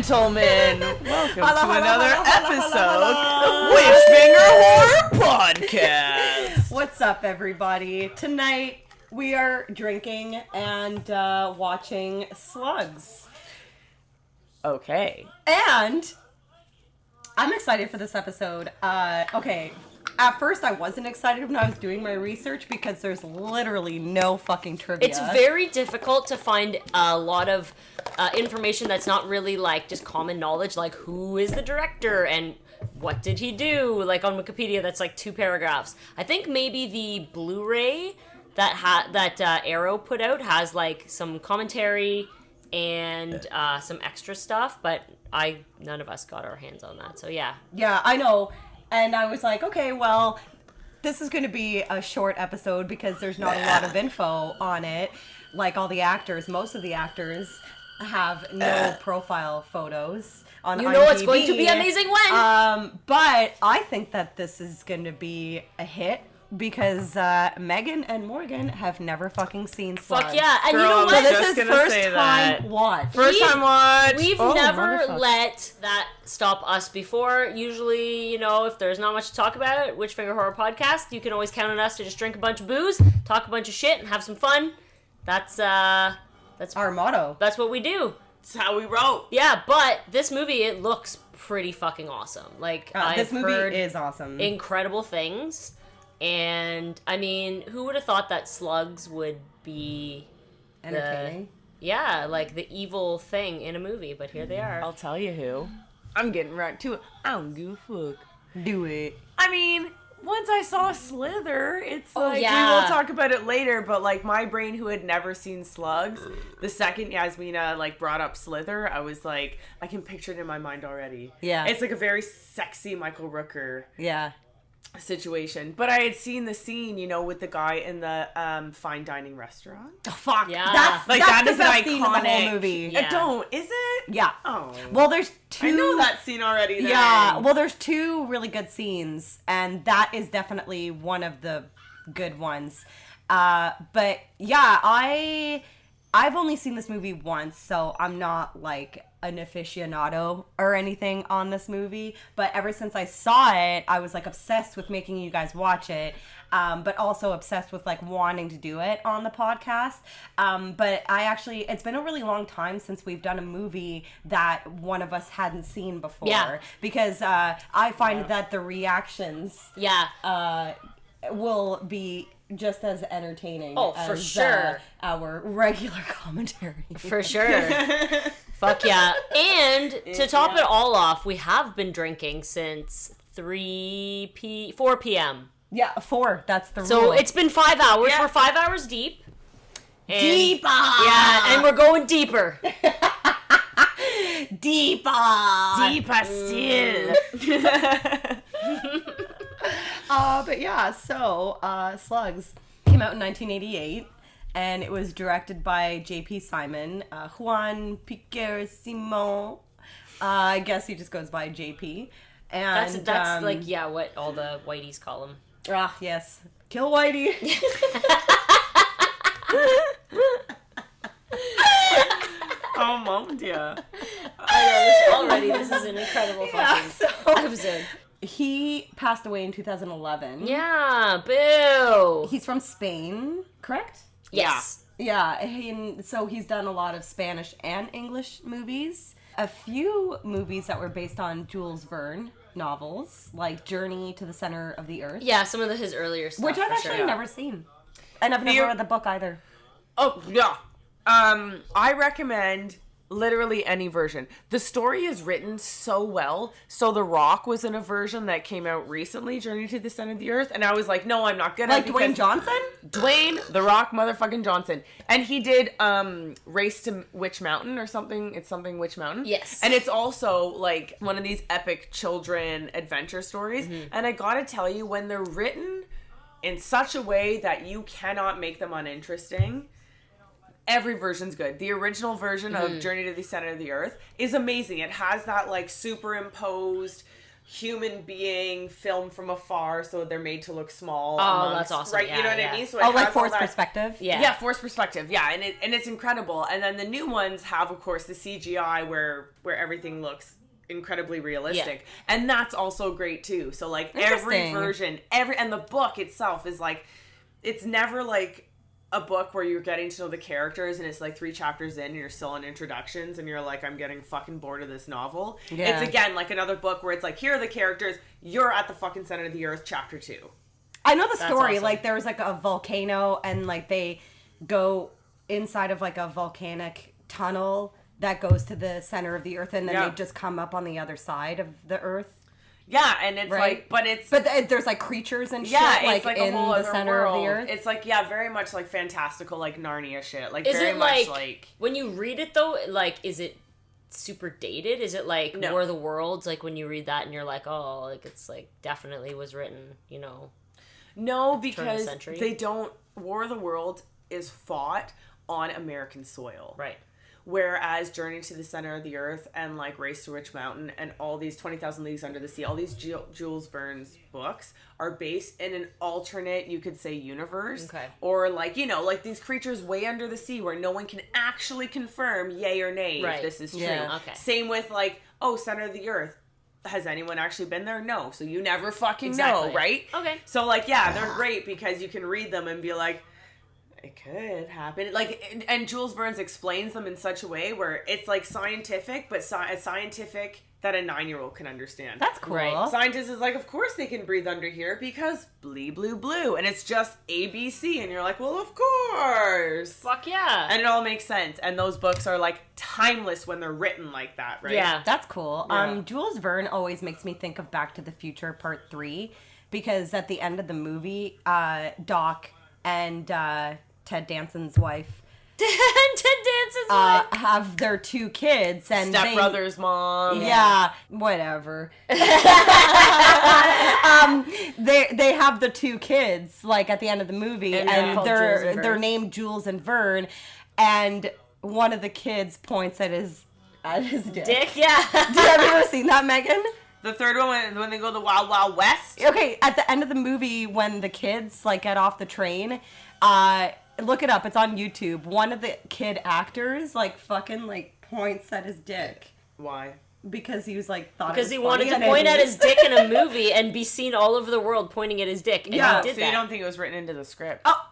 gentlemen, welcome to another episode of Wishfinger Horror Podcast. What's up, everybody? Tonight we are drinking and watching Slugs. Okay. And I'm excited for this episode. Okay. At first, I wasn't excited when I was doing my research because there's literally no fucking trivia. It's very difficult to find a lot of information that's not really like just common knowledge, like who is the director and what did he do. Like on Wikipedia, that's like 2 paragraphs. I think maybe the Blu-ray that Arrow put out has like some commentary and some extra stuff, but none of us got our hands on that. So yeah. Yeah, I know. And I was like, okay, well, this is going to be a short episode because there's not a lot of info on it. Like all the actors, most of the actors have no profile photos on IMDb. You know it's going to be amazing when! But I think that this is going to be a hit because Megan and Morgan have never fucking seen Slugs. Fuck yeah. And Girl, you know I what? was So just this is gonna first say time that. watch. First time watch. We've Oh, never motherfucker. let that stop us before. Usually, you know, if there's not much to talk about, Witchfinger Horror Podcast, you can always count on us to just drink a bunch of booze, talk a bunch of shit, and have some fun. That's Our motto. That's what we do. That's how we wrote. Yeah, but this movie, it looks pretty fucking awesome. Like, This I've movie heard is awesome. incredible things. And, I mean, who would have thought that Slugs would be Entertaining. like the evil thing in a movie, but here they are. I'll tell you who. I'm getting right to it. I don't give a fuck. Do it. I mean, once I saw Slither, it's Oh, like, yeah. we will talk about it later, but like my brain who had never seen Slugs, the second Yasmina like brought up Slither, I was like, I can picture it in my mind already. Yeah. It's like a very sexy Michael Rooker Yeah. situation. But I had seen the scene, you know, with the guy in the fine dining restaurant. Oh, fuck. Yeah. That's That the is best an scene in the whole iconic movie. Yeah. I don't, is it? Yeah. Oh. Well, there's two. I know that scene already. Then. Yeah. Well, there's 2 really good scenes, and that is definitely one of the good ones. But yeah, I've only seen this movie once, so I'm not like an aficionado or anything on this movie. But ever since I saw it, I was like obsessed with making you guys watch it. But also obsessed with like wanting to do it on the podcast. But it's been a really long time since we've done a movie that one of us hadn't seen before. Yeah. Because I find that the reactions Yeah. will be just as entertaining Oh, for as sure. Our regular commentary. For sure. Fuck yeah. And to top it all off, we have been drinking since 4 p.m. Yeah, 4. That's the rule. So it's been 5 hours. Yeah. We're 5 hours deep. And, deeper. Yeah, and we're going deeper. Deeper. Deeper still. But yeah, so Slugs came out in 1988, and it was directed by J.P. Simon, Juan Piquer Simon. I guess he just goes by J.P. And That's like, yeah, what all the whiteys call him. yes, kill Whitey. Oh, mom, dear. I know, this is an incredible fucking so episode. he passed away in 2011. Yeah, boo. He's from Spain, correct? Yes. Yeah, so he's done a lot of Spanish and English movies. A few movies that were based on Jules Verne novels, like Journey to the Center of the Earth. Yeah, some of his earlier stuff. Which I've for actually sure. never seen. And I've never read the book either. Oh, yeah. I recommend literally any version. The story is written so well. So The Rock was in a version that came out recently, Journey to the Center of the Earth, and I was like, no, I'm not gonna. Like Dwayne Johnson? Dwayne The Rock motherfucking Johnson. And he did Race to Witch Mountain or something. It's something Witch Mountain. Yes. And it's also like one of these epic children adventure stories. Mm-hmm. And I gotta tell you, when they're written in such a way that you cannot make them uninteresting, every version's good. The original version of Journey to the Center of the Earth is amazing. It has that like superimposed human being filmed from afar, so they're made to look small. Oh, that's awesome. Right, Yeah, you know what yeah. I mean? So Oh, like has all forced that- perspective? Yeah. forced perspective. Yeah, and it's incredible. And then the new ones have, of course, the CGI where everything looks incredibly realistic, and that's also great too. So like every Interesting. version, and the book itself is like, it's never like a book where you're getting to know the characters and it's like 3 chapters in and you're still in introductions and you're like, I'm getting fucking bored of this novel. Yeah. It's again like another book where it's like, here are the characters, you're at the fucking center of the earth, chapter 2. I know the story. awesome. Like, there was like a volcano, and like they go inside of like a volcanic tunnel that goes to the center of the earth, and then Yeah. they just come up on the other side of the earth. Yeah, and it's Right. like, But there's like creatures and yeah, shit, it's like in a whole the other center world. of the earth. It's like, yeah, very much like fantastical, like Narnia shit. Like Is very it much like when you read it though? Like, is it super dated? Is it like No. War of the Worlds? Like when you read that and you're like, oh, like it's like definitely was written, you know. No, the because century? they don't. War of the World is fought on American soil. Right. Whereas Journey to the Center of the Earth and like Race to Witch Mountain and all these 20,000 Leagues Under the Sea, all these Jules Verne's books are based in an alternate, you could say, universe. Okay. Or like, you know, like these creatures way under the sea where no one can actually confirm yay or nay Right. if this is true. Yeah. Okay. Same with like, oh, Center of the Earth. Has anyone actually been there? No. So you never fucking Exactly. know, right? Okay. So like, yeah, they're great because you can read them and be like, it could happen. Like, and Jules Verne's explains them in such a way where it's like scientific, but scientific that a 9-year-old can understand. That's cool. Right. Scientists is like, of course they can breathe under here because blue, blue, blue. And it's just ABC. And you're like, well, of course. Fuck yeah. And it all makes sense. And those books are like timeless when they're written like that, right? Yeah. That's cool. Yeah. Jules Verne always makes me think of Back to the Future Part 3, because at the end of the movie, Doc and Ted Danson's wife Ted Dance's wife. have their 2 kids, and Stepbrother's mom. Yeah, whatever. They have the 2 kids like at the end of the movie, And and called Jules and they're Verne. named Jules and Verne, and one of the kids points at his dick. Dick, yeah. Have you ever seen that, Megan? The third one, when they go to the Wild Wild West. Okay, at the end of the movie, when the kids like get off the train, look it up. It's on YouTube. One of the kid actors like fucking like points at his dick Why? because he was like thought Because it he was wanted funny, to and point it at is. his dick in a movie and be seen all over the world pointing at his dick. And Yeah, he did So that. you don't think it was written into the script? Oh.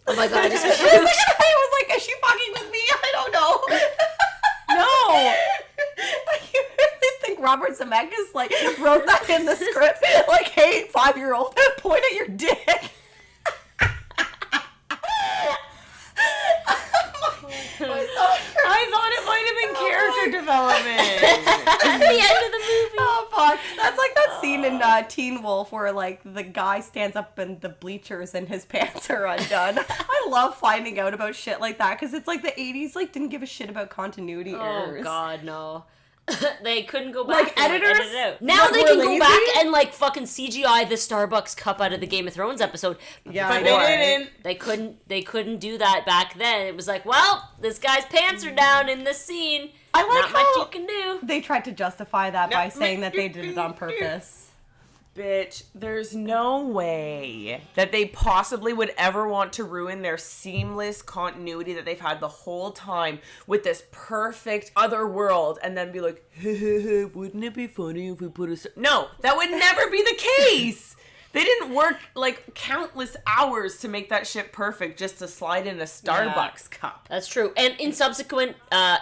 Oh my god, I just I was like, is she fucking with me? I don't know. No. You really think Robert Zemeckis like wrote that in the script? Like, hey, 5-year-old, point at your dick. I thought it might have been character development. at the end of the movie. Oh fuck! That's like that scene in Teen Wolf where like the guy stands up in the bleachers and his pants are undone. I love finding out about shit like that because it's like the '80s like didn't give a shit about continuity Oh errors. god, no. They couldn't go back Like, and editors, edit it out. Now like, they were can go lazy? back and like fucking CGI the Starbucks cup out of the Game of Thrones episode. Yeah, But I they know, didn't. right? They couldn't do that back then. It was like, well, this guy's pants are down in this scene. I like Not much how you can do. they tried to justify that by No, saying that they did it on purpose. Bitch, there's no way that they possibly would ever want to ruin their seamless continuity that they've had the whole time with this perfect other world and then be like, wouldn't it be funny if we put a... No, that would never be the case. They didn't work like countless hours to make that shit perfect just to slide in a Starbucks cup. That's true. And in subsequent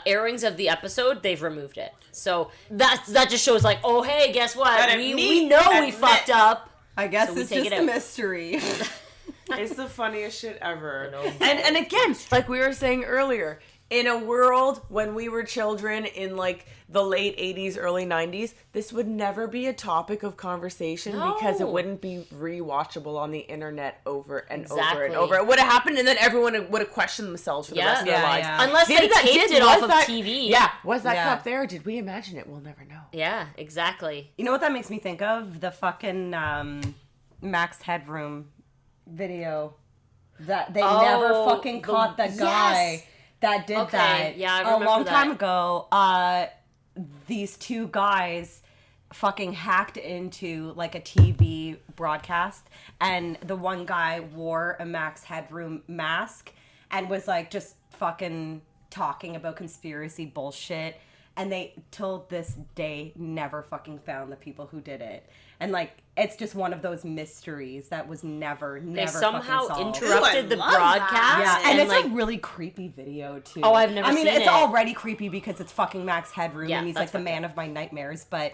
airings of the episode, they've removed it. So that just shows like, oh hey, guess what? Gotta We know we admit. fucked up. I guess So we it's take just it a out. mystery. It's the funniest shit ever. I know. And again, like we were saying earlier, in a world when we were children in like the late 80s, early 90s, this would never be a topic of conversation because it No. wouldn't be rewatchable on the internet over and over Exactly. and over. It would have happened and then everyone would have questioned themselves for the Yeah. rest of their Yeah, lives. yeah. Unless they Did that- taped did- it was off of that- TV. Yeah, was that Yeah. cup there? Did we imagine it? We'll never know. Yeah, exactly. You know what that makes me think of? The fucking Max Headroom video. That they Oh, never fucking caught the guy yes. that did Okay, that. yeah, I a remember long time that. ago. these two guys fucking hacked into like a TV broadcast, and the one guy wore a Max Headroom mask and was like just fucking talking about conspiracy bullshit, and they till this day never fucking found the people who did it. And like it's just one of those mysteries that was never They fucking somehow solved. interrupted the love broadcast. that. Yeah, and it's like a really creepy video too. Oh, I've never I mean, seen it's it. already creepy because it's fucking Max Headroom, Yeah, and he's that's like the fucked man of my nightmares. But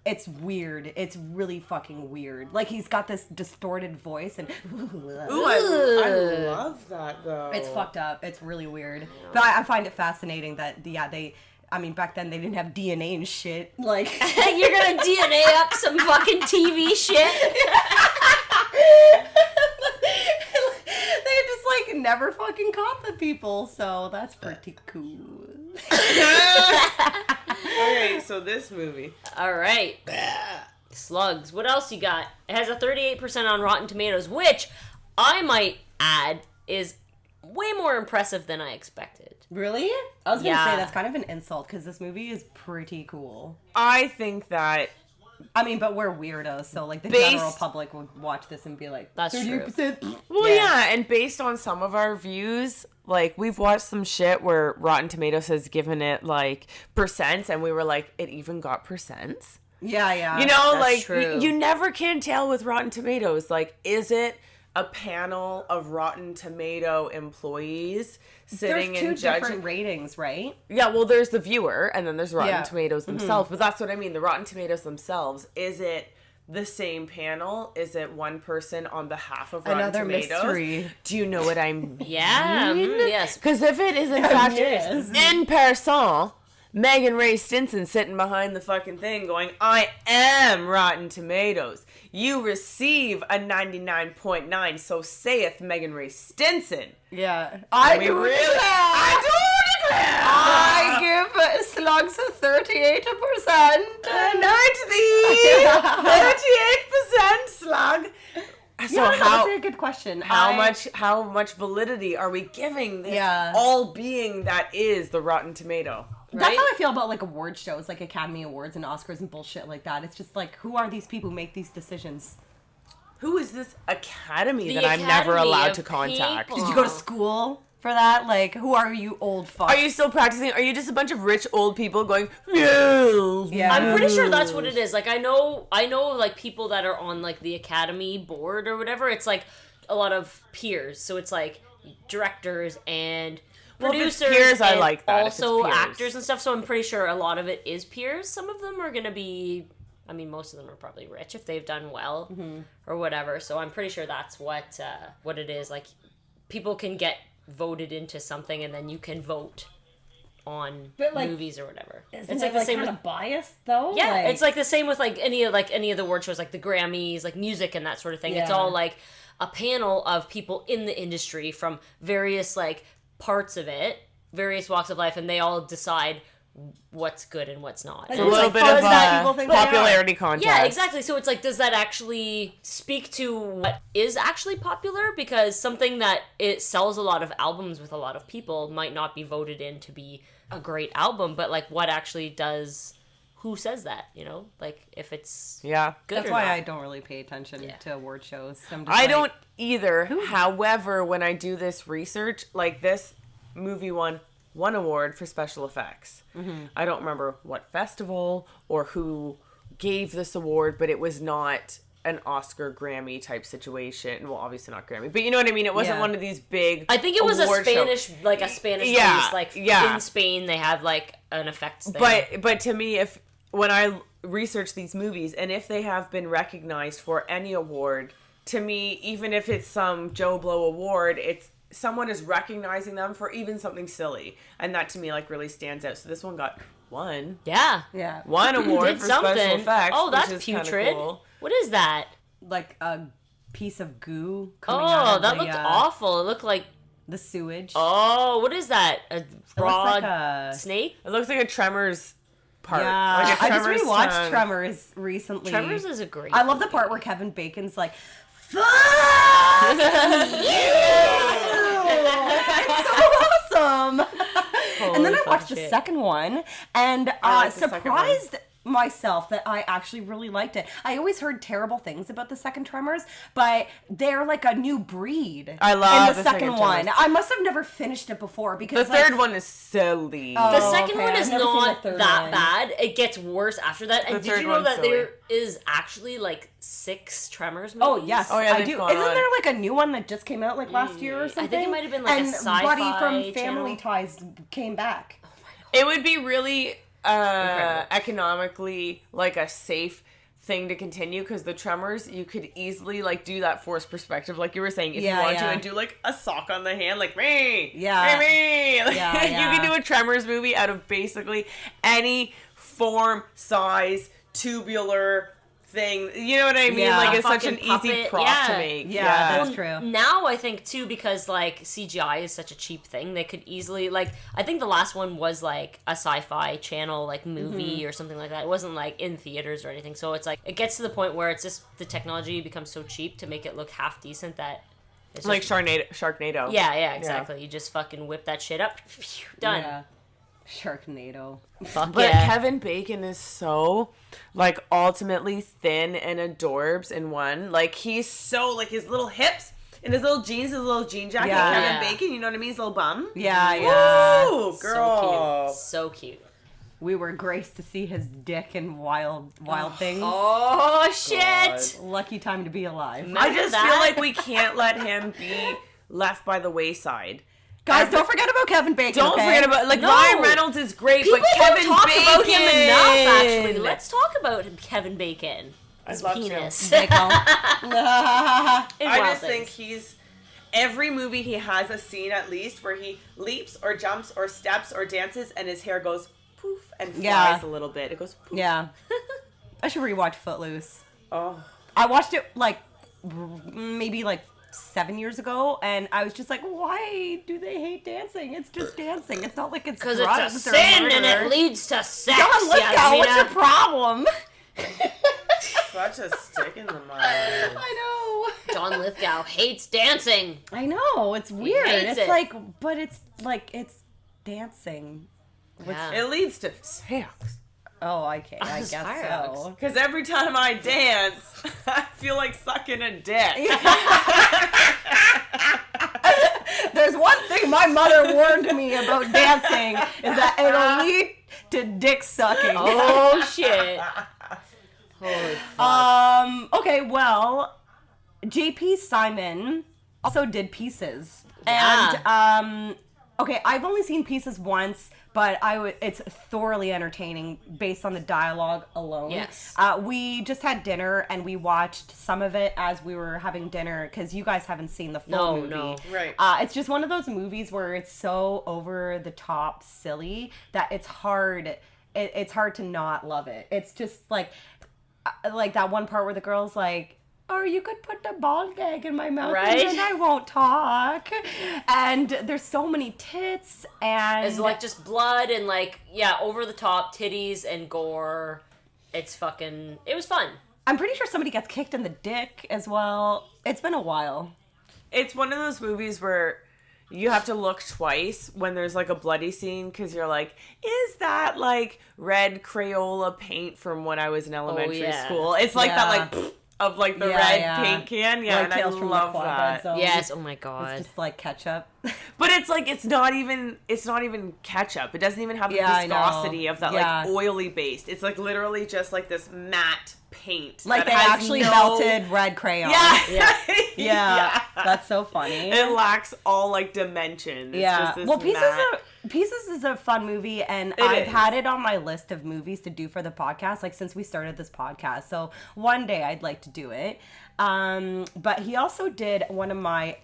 it's weird. It's really fucking weird. Like he's got this distorted voice, and Ooh, I love that though. it's fucked up. It's really weird. But I find it fascinating that I mean, back then they didn't have DNA and shit. Like you're gonna DNA up some fucking TV shit. they just like never fucking caught the people, so that's pretty cool. Okay, so this movie. All right. Slugs. What else you got? It has a 38% on Rotten Tomatoes, which I might add is way more impressive than I expected. Really? I was gonna Yeah. say that's kind of an insult because this movie is pretty cool. I think that I mean, but we're weirdos, so like the Based- general public would watch this and be like, That's true. 38%. Well, yeah, and based on some of our views, like we've watched some shit where Rotten Tomatoes has given it like percents, and we were like, it even got percents. Yeah. You know, That's like true. you never can tell with Rotten Tomatoes. Like, is it a panel of Rotten Tomato employees sitting There's two and judging? different ratings, right? Yeah, well, there's the viewer, and then there's Rotten Yeah. Tomatoes themselves. But that's what I mean. The Rotten Tomatoes themselves, is it the same panel? Is it one person on behalf of Rotten Another Tomatoes? mystery. Do you know what I mean? Yeah. Yes. Because if it is in fact Yes. in person, Megan Ray Stinson sitting behind the fucking thing going, I am Rotten Tomatoes. You receive a 99.9, so saith Megan Ray Stinson. Yeah. I We do really, declare. I do declare. I give Slugs a 38%. Note the 38% slug. So Yeah, how that's a good question. how much validity are we giving this Yeah. all being that is the Rotten Tomato? That's Right? how I feel about like award shows, like Academy Awards and Oscars and bullshit like that. It's just like, who are these people who make these decisions? Who is this academy The that I'm never Academy allowed of to contact? People. Did you go to school for that? Like, who are you, old fuck? Are you still practicing? Are you just a bunch of rich old people going, no? Yeah. I'm pretty sure that's what it is. Like I know like people that are on like the Academy board or whatever. It's like a lot of peers. So it's like directors and Well, if it's producers peers, I and like that, if it's also peers. actors and stuff. So I'm pretty sure a lot of it is peers. Some of them are gonna be. I mean, most of them are probably rich if they've done well or whatever. So I'm pretty sure that's what it is. Like people can get voted into something, and then you can vote on But, like, movies or whatever. It's It's like the same kind with of biased though. yeah, it's like the same with like any of the award shows, like the Grammys, like music and that sort of thing. It's Yeah. all like a panel of people in the industry from various like parts of it, various walks of life, and they all decide what's good and what's not. And A it's little like, bit does of that- people think they are? popularity contest. yeah, exactly. So it's like, does that actually speak to what is actually popular? Because something that it sells a lot of albums with a lot of people might not be voted in to be a great album, but like what actually does, who says that, you know? Like if it's Yeah. good That's or why not. I don't really pay attention Yeah. to award shows. I'm just I like, don't either. However, when I do this research, like this movie won one award for special effects. I don't remember what festival or who gave this award, but it was not an Oscar Grammy type situation. Well, obviously not Grammy, but you know what I mean? It wasn't Yeah. one of these big I think it was a award show- Spanish, like a Spanish Yeah, release. Like yeah. in Spain, they have like an effects thing. But to me, if when I research these movies and if they have been recognized for any award, to me, even if it's some Joe Blow award, it's someone is recognizing them for even something silly, and that to me like really stands out. So this one got one yeah, award did for something. special effects. Oh, that's which is kinda putrid. Cool. What is that? like a piece of goo coming out Oh, of that the, looked awful. It looked like the sewage. oh, what is that? A It looks broad like a snake? It looks like a Tremors part. yeah. Like a I just Tremors rewatched song. Tremors recently. Tremors is a great. I love the part where Kevin Bacon's like, "Fuck you!" It's so awesome. And then I Holy watched the fucking shit. second one, and I like the second one. surprised myself that I actually really liked it. I always heard terrible things about the second Tremors, but they're like a new breed. I love in the the second second one. Tremors. I must have never finished it before The because third one is silly. The second okay, one I've is never seen the not third that one. bad. It gets worse after that. And The did third you know one's that silly. there is actually like 6 Tremors movies? Oh yes, Oh, yeah, I they've do. gone Isn't on. there like a new one that just came out like last year or I think something? it might have been, like, a and sci-fi Buddy from Family channel. Ties came back. It would be really Incredible. economically like a safe thing to continue because the Tremors, you could easily like do that forced perspective like you were saying if Yeah, you want to yeah. and do like a sock on the hand like me Yeah. me. Like, Yeah, you yeah. can do a Tremors movie out of basically any form, size, tubular thing, you know what I mean? Yeah. Like it's such Fucking an easy puppet, prop yeah. to make. Yeah, that's true. Now I think too, because like CGI is such a cheap thing, they could easily like. I think the last one was like a sci-fi channel like movie Mm-hmm. or something like that. It wasn't like in theaters or anything. So it's like it gets to the point where it's just the technology becomes so cheap to make it look half decent that it's Like just, Sharknado. yeah, exactly. You just fucking whip that shit up, done. Yeah. Sharknado. Fuck But yeah. Kevin Bacon is so, like, ultimately thin and adorbs in one. Like, he's so, like, his little hips and his little jeans, his little jean jacket. Yeah. Kevin Yeah. Bacon, you know what I mean? His little bum. Yeah, yeah. Ooh, girl. So cute. We were graced to see his dick in Wild Things. Oh shit! Lucky time to be alive. I Remember just that? feel like we can't let him be left by the wayside. Guys, don't forget about Kevin Bacon. Don't okay? forget about, like, No. Ryan Reynolds is great, People but Kevin don't talk Bacon. about him enough. Actually, let's talk about Kevin Bacon. His love to. penis. Nickel. In I Wild just think Things. he's every movie he has a scene at least where he leaps or jumps or steps or dances and his hair goes poof and flies Yeah. a little bit. It goes poof. Yeah. I should rewatch Footloose. Oh, I watched it like maybe like 7 years ago, and I was just like, why do they hate dancing? It's just dancing. It's not like it's Because drugs it's a or sin and murder. it leads to sex. John Lithgow, what's your Yasmina. problem? such a stick in the mud. I John Lithgow hates dancing. know. I know. It's weird. hates It's it. like, but it's like, it's dancing. Yeah. It leads to sex. Oh, okay. I guess Sex. so. Because every time I dance, I feel like sucking a dick. There's one thing my mother warned me about dancing is that it'll lead to dick sucking. Oh shit. Holy fuck. Okay, well, JP Simon also did Pieces. Yeah. And okay, I've only seen Pieces once, but it's thoroughly entertaining based on the dialogue alone. Yes. We just had dinner and we watched some of it as we were having dinner because you guys haven't seen the full No, movie. no. Right. It's just one of those movies where it's so over the top silly that it's hard. It's hard to not love it. It's just like that one part where the girl's like, or you could put the ball gag in my mouth Right? and then I won't talk. And there's so many tits and It's like just blood and like, yeah, over the top titties and gore. It was fun. I'm pretty sure somebody gets kicked in the dick as well. It's been a while. It's one of those movies where you have to look twice when there's like a bloody scene because you're like, is that like red Crayola paint from when I was in elementary yeah. school? It's like Yeah. that like of like the Yeah, red yeah. paint can. Yeah, Like and I Tales from the love Quad that. Zone. Yes, oh my It's god. just like ketchup. But it's like it's not even ketchup. It doesn't even have the Yeah, I know. viscosity of that Yeah. like oily based. It's like literally just like this matte paint. Like that they has actually no- melted red crayon. Yeah. Yeah. Yeah. That's so funny. It lacks all like dimension. It's Yeah. just this Well, matte. Pieces is a fun movie, and It I've is. had it on my list of movies to do for the podcast, like since we started this podcast. So one day I'd like to do it. But he also did one of my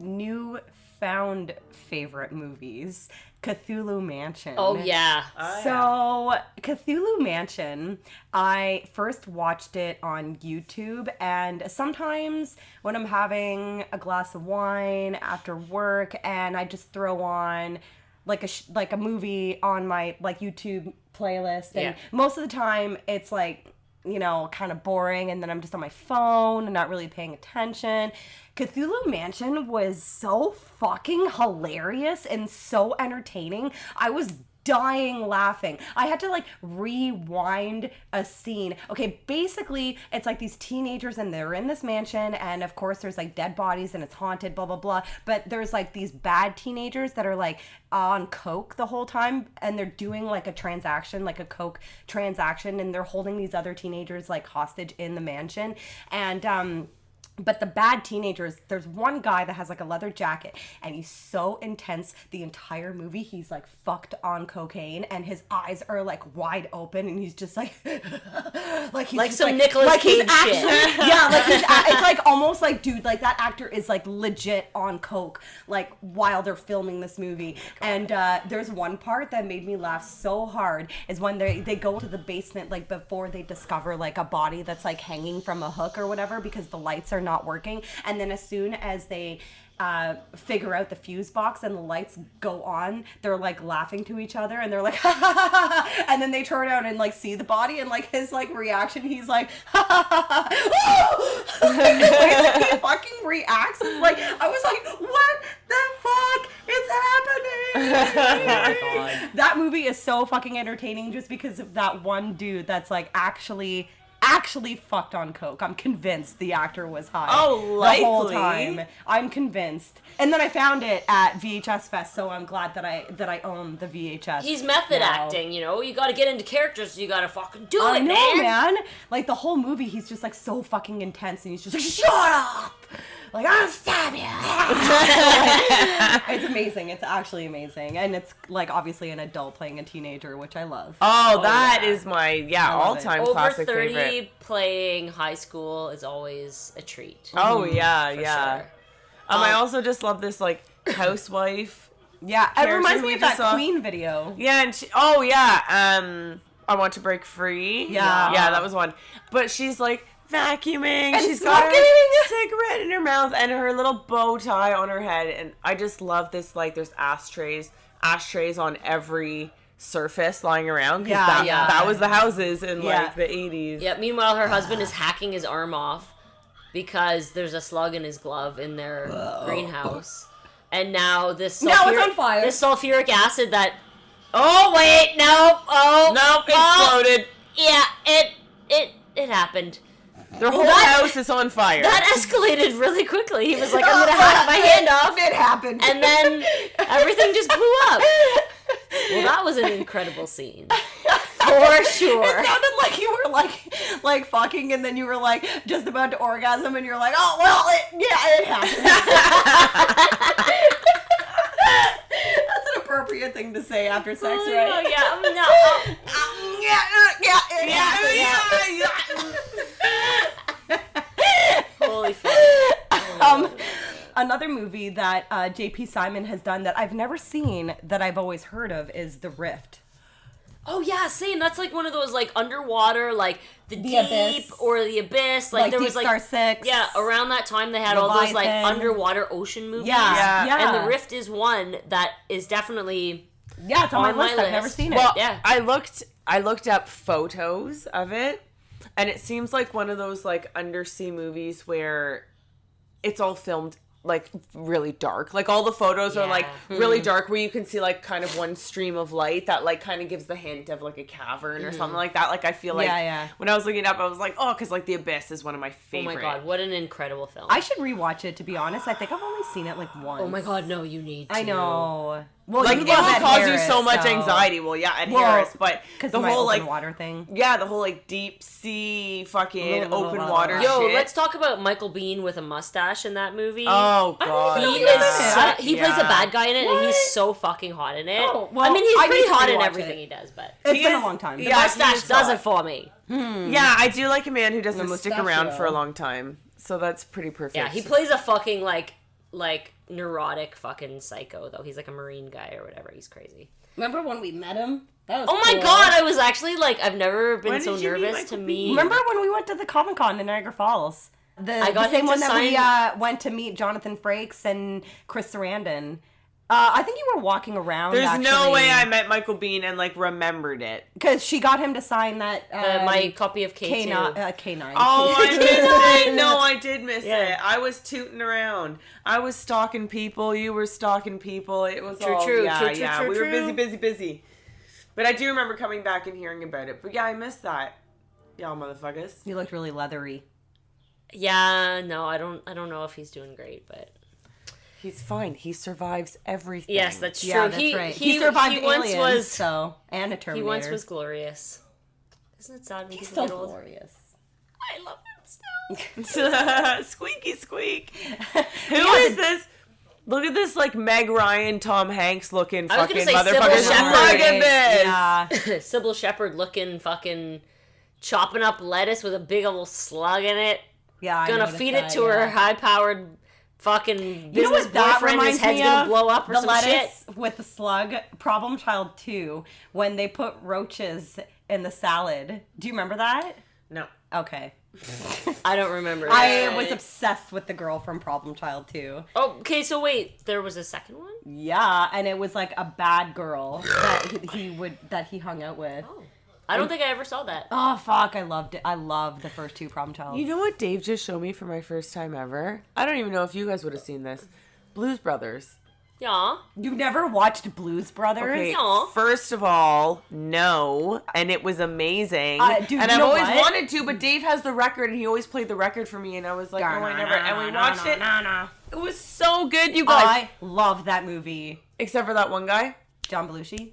newfound favorite movies, Cthulhu Mansion. Oh yeah. So, Cthulhu Mansion, I first watched it on YouTube, and sometimes when I'm having a glass of wine after work, and I just throw on like a movie on my like YouTube playlist, and Yeah. most of the time it's like kind of boring, and then I'm just on my phone and not really paying attention. Cthulhu Mansion was so fucking hilarious and so entertaining. I was dying laughing. I had to like rewind a scene. Okay, basically it's like these teenagers and they're in this mansion, and of course there's like dead bodies and it's haunted, blah blah blah, but there's like these bad teenagers that are like on coke the whole time, and they're doing like a transaction, like a coke transaction, and they're holding these other teenagers like hostage in the mansion. And but the bad teenagers, there's one guy that has like a leather jacket, and he's so intense the entire movie. He's like fucked on cocaine, and his eyes are like wide open, and he's just like like he's Like just, some Nicolas Cage shit. Yeah, like it's like almost like, dude, like that actor is like legit on coke like while they're filming this movie. And there's one part that made me laugh so hard is when they go into the basement like before they discover like a body that's like hanging from a hook or whatever, because the lights are not working, and then as soon as they figure out the fuse box and the lights go on, they're like laughing to each other, and they're like ha, ha, ha, ha, and then they turn out and like see the body, and like his like reaction, he's like ha, ha, ha, ha. Like, he fucking reacts like, I was like, what the fuck is happening? That movie is so fucking entertaining just because of that one dude that's like actually fucked on coke. I'm convinced the actor was high. Oh, the whole likely. time. I'm convinced. And then I found it at VHS Fest, so I'm glad that I own the VHS. He's method now. acting, you know? You gotta get into characters, so you gotta fucking do I it, know, man! Like the whole movie, he's just like so fucking intense, and he's just like, shut up! Like, I'll stab you! It's amazing. It's actually amazing. And it's like obviously an adult playing a teenager, which I love. Oh, that yeah. is my love it. all-time Over classic 30 favorite. playing high school is always a treat. Oh yeah, for yeah. sure. I also just love this like housewife. Yeah, it Character reminds me we of just that saw. Queen video. Yeah, and I Want to Break Free. Yeah. Yeah, that was one. But she's like vacuuming. And She's got her smoking. cigarette in her mouth and her little bow tie on her head. And I just love this, like, there's ashtrays on every surface lying around. 'Cause Yeah. that was the houses in, Yeah. like, the 80s. Yeah, meanwhile, her husband is hacking his arm off because there's a slug in his glove in their greenhouse. And now this Now it's on fire. This sulfuric acid that... Oh, wait, no, Nope, exploded. Yeah, it happened. Their whole That- house is on fire. That escalated really quickly. He was like, I'm gonna hack my hand off. It happened. And then everything just blew up. Well, that was an incredible scene. For sure. It sounded like you were like fucking, and then you were like just about to orgasm, and you're like, oh well, it happened. That's an appropriate thing to say after sex, right? Oh, yeah, Holy fuck. Another movie that J.P. Simon has done that I've never seen that I've always heard of is The Rift. Oh yeah, same. That's like one of those like underwater, like the deep Abyss. or the abyss. Like there Deep was like Star 6. yeah, around that time they had all those like Leviathan. underwater ocean movies. Yeah. And The Rift is one that is definitely Yeah, it's on my on my list. I've never list. seen it. Well, Yeah. I looked up photos of it, and it seems like one of those like undersea movies where it's all filmed like really dark. Like all the photos are like really dark, where you can see like kind of one stream of light that like kind of gives the hint of like a cavern or something like that. Like I feel like when I was looking it up, I was like, oh, because like The Abyss is one of my favorite. Oh my god, what an incredible film. I should rewatch it, to be honest. I think I've only seen it like once. Oh my god, no, you need to. I know. Well, Like you it love will Ed cause Harris, you so much so- anxiety. Well, yeah, Ed Well, Harris, but because the my whole open like water thing. yeah, the whole like deep sea fucking Blah, blah, open blah, water blah. Yo, shit. let's talk about Michael Bean with a mustache in that movie. Oh god, He yeah. is he plays a bad guy in it, and he's so fucking hot in it. Oh, well, I mean, he's I pretty need to hot in rewatch everything it. he does, but It's He been is- a long time. yeah. mustache he's does hot. it for me. Yeah, I do like a man who doesn't stick around mustachio. for a long time. So that's pretty perfect. Yeah, he plays a fucking like neurotic fucking psycho though. He's like a Marine guy or whatever. He's crazy. Remember when we met him? That was Oh my cool. god, I was actually like, I've never been When so did you meet nervous Michael to Bean? meet. Remember when we went to the Comic-Con in Niagara Falls? I got the same him to one that we sign- went to meet Jonathan Frakes and Chris Sarandon. I think you were walking around. There's no way I met Michael Biehn and like remembered it. Because she got him to sign that My copy of K2. K9. Oh, I missed it. No, I did miss Yeah. it. I was tooting around. I was stalking people. You were stalking people. It was True, all true, yeah, true, true, yeah. true, We were true. busy. But I do remember coming back and hearing about it. But yeah, I missed that. Y'all motherfuckers. You looked really leathery. Yeah, no, I don't know if he's doing great, but He's fine. He survives everything. yes, that's true. Yeah, that's right. He survived aliens, and a Terminator. He once was glorious. Isn't it sad when He's people so get old? glorious. I love him still. Squeaky squeak. Who is this? Look at this, like Meg Ryan, Tom Hanks looking I was gonna fucking say Sybil motherfucker. Shepherd. Look at this. Yeah. Sybil Shepherd looking fucking chopping up lettuce with a big old slug in it. Yeah, I Gonna noticed feed that, it to yeah. her high-powered fucking You know business what that boyfriend. His reminds head's me gonna of? blow up or the some lettuce shit. with the slug. Problem Child 2, when they put roaches in the salad. Do you remember that? No. Okay. I don't remember. I was obsessed with the girl from Problem Child 2. Oh, okay, so wait, there was a second one? Yeah, and it was like a bad girl that he hung out with. Oh. I don't think I ever saw that. Oh fuck, I loved it. I loved the first two Problem Child. You know what Dave just showed me for my first time ever? I don't even know if you guys would have seen this. Blues Brothers. Yeah. You've never watched Blues Brothers? Okay, Aw. first of all, no, and it was amazing. Dude, and you I've know always what? wanted to, but Dave has the record, and he always played the record for me, and I was like, no, I never. And we watched it. It was so good, you guys. I love that movie. Except for that one guy. John Belushi.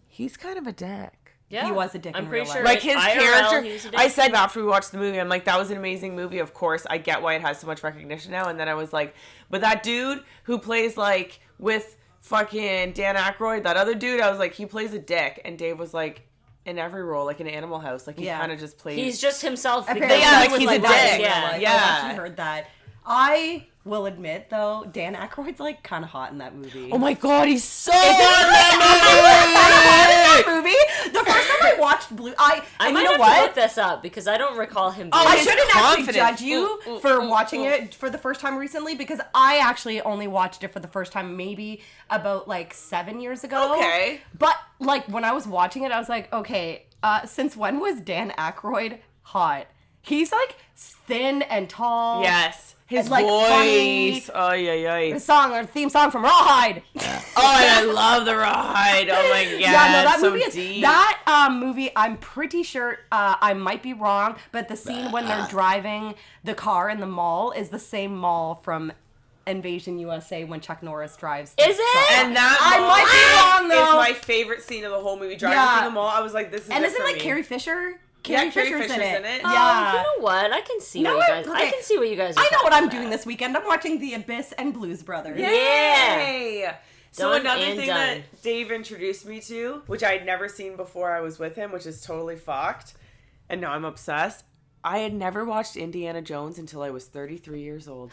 He's kind of a dick. Yeah. He was a dick I'm in pretty real sure. life. Like his IRL, character, he was a dick. I said after we watched the movie, I'm like, that was an amazing movie. Of course, I get why it has so much recognition now. And then I was like, but that dude who plays like with fucking Dan Aykroyd, that other dude, I was like, he plays a dick. And Dave was like, in every role, like in Animal House, like he Yeah. kind of just plays. He's just himself. Apparently, Yeah, like he was he's a that dick. in real Yeah. life. Yeah. I've actually heard that. I will admit, though, Dan Aykroyd's like kind of hot in that movie. Oh my god, he's so that movie. The first time I watched Blue, I and might you know have to look what? this up because I don't recall him. Oh, being- I his shouldn't actually confidence. judge you for watching it for the first time recently because I actually only watched it for the first time maybe about like 7 years ago. Okay. But like when I was watching it, I was like, okay, since when was Dan Aykroyd hot? He's like thin and tall. Yes. His Like, funny. voice. Oh, yeah. The song or theme song from Rawhide. Oh, and I love the ride. Oh my god. Yeah, no, that so movie is deep. that movie. I'm pretty sure I might be wrong, but the scene when they're driving the car in the mall is the same mall from Invasion USA when Chuck Norris drives. the Is it? truck. And that I mall might be wrong, though. is my favorite scene of the whole movie. Driving Yeah. through the mall, I was like, this is And it isn't for like me. Carrie Fisher? Yeah, Carrie Fisher's Fisher's in it. Yeah. You know what? I can see No, what you guys. okay. I can see what you guys. Are I know what talking I'm about. doing this weekend. I'm watching The Abyss and Blues Brothers. Yay! So Done another and thing done. that Dave introduced me to, which I had never seen before I was with him, which is totally fucked, and now I'm obsessed. I had never watched Indiana Jones until I was 33 years old.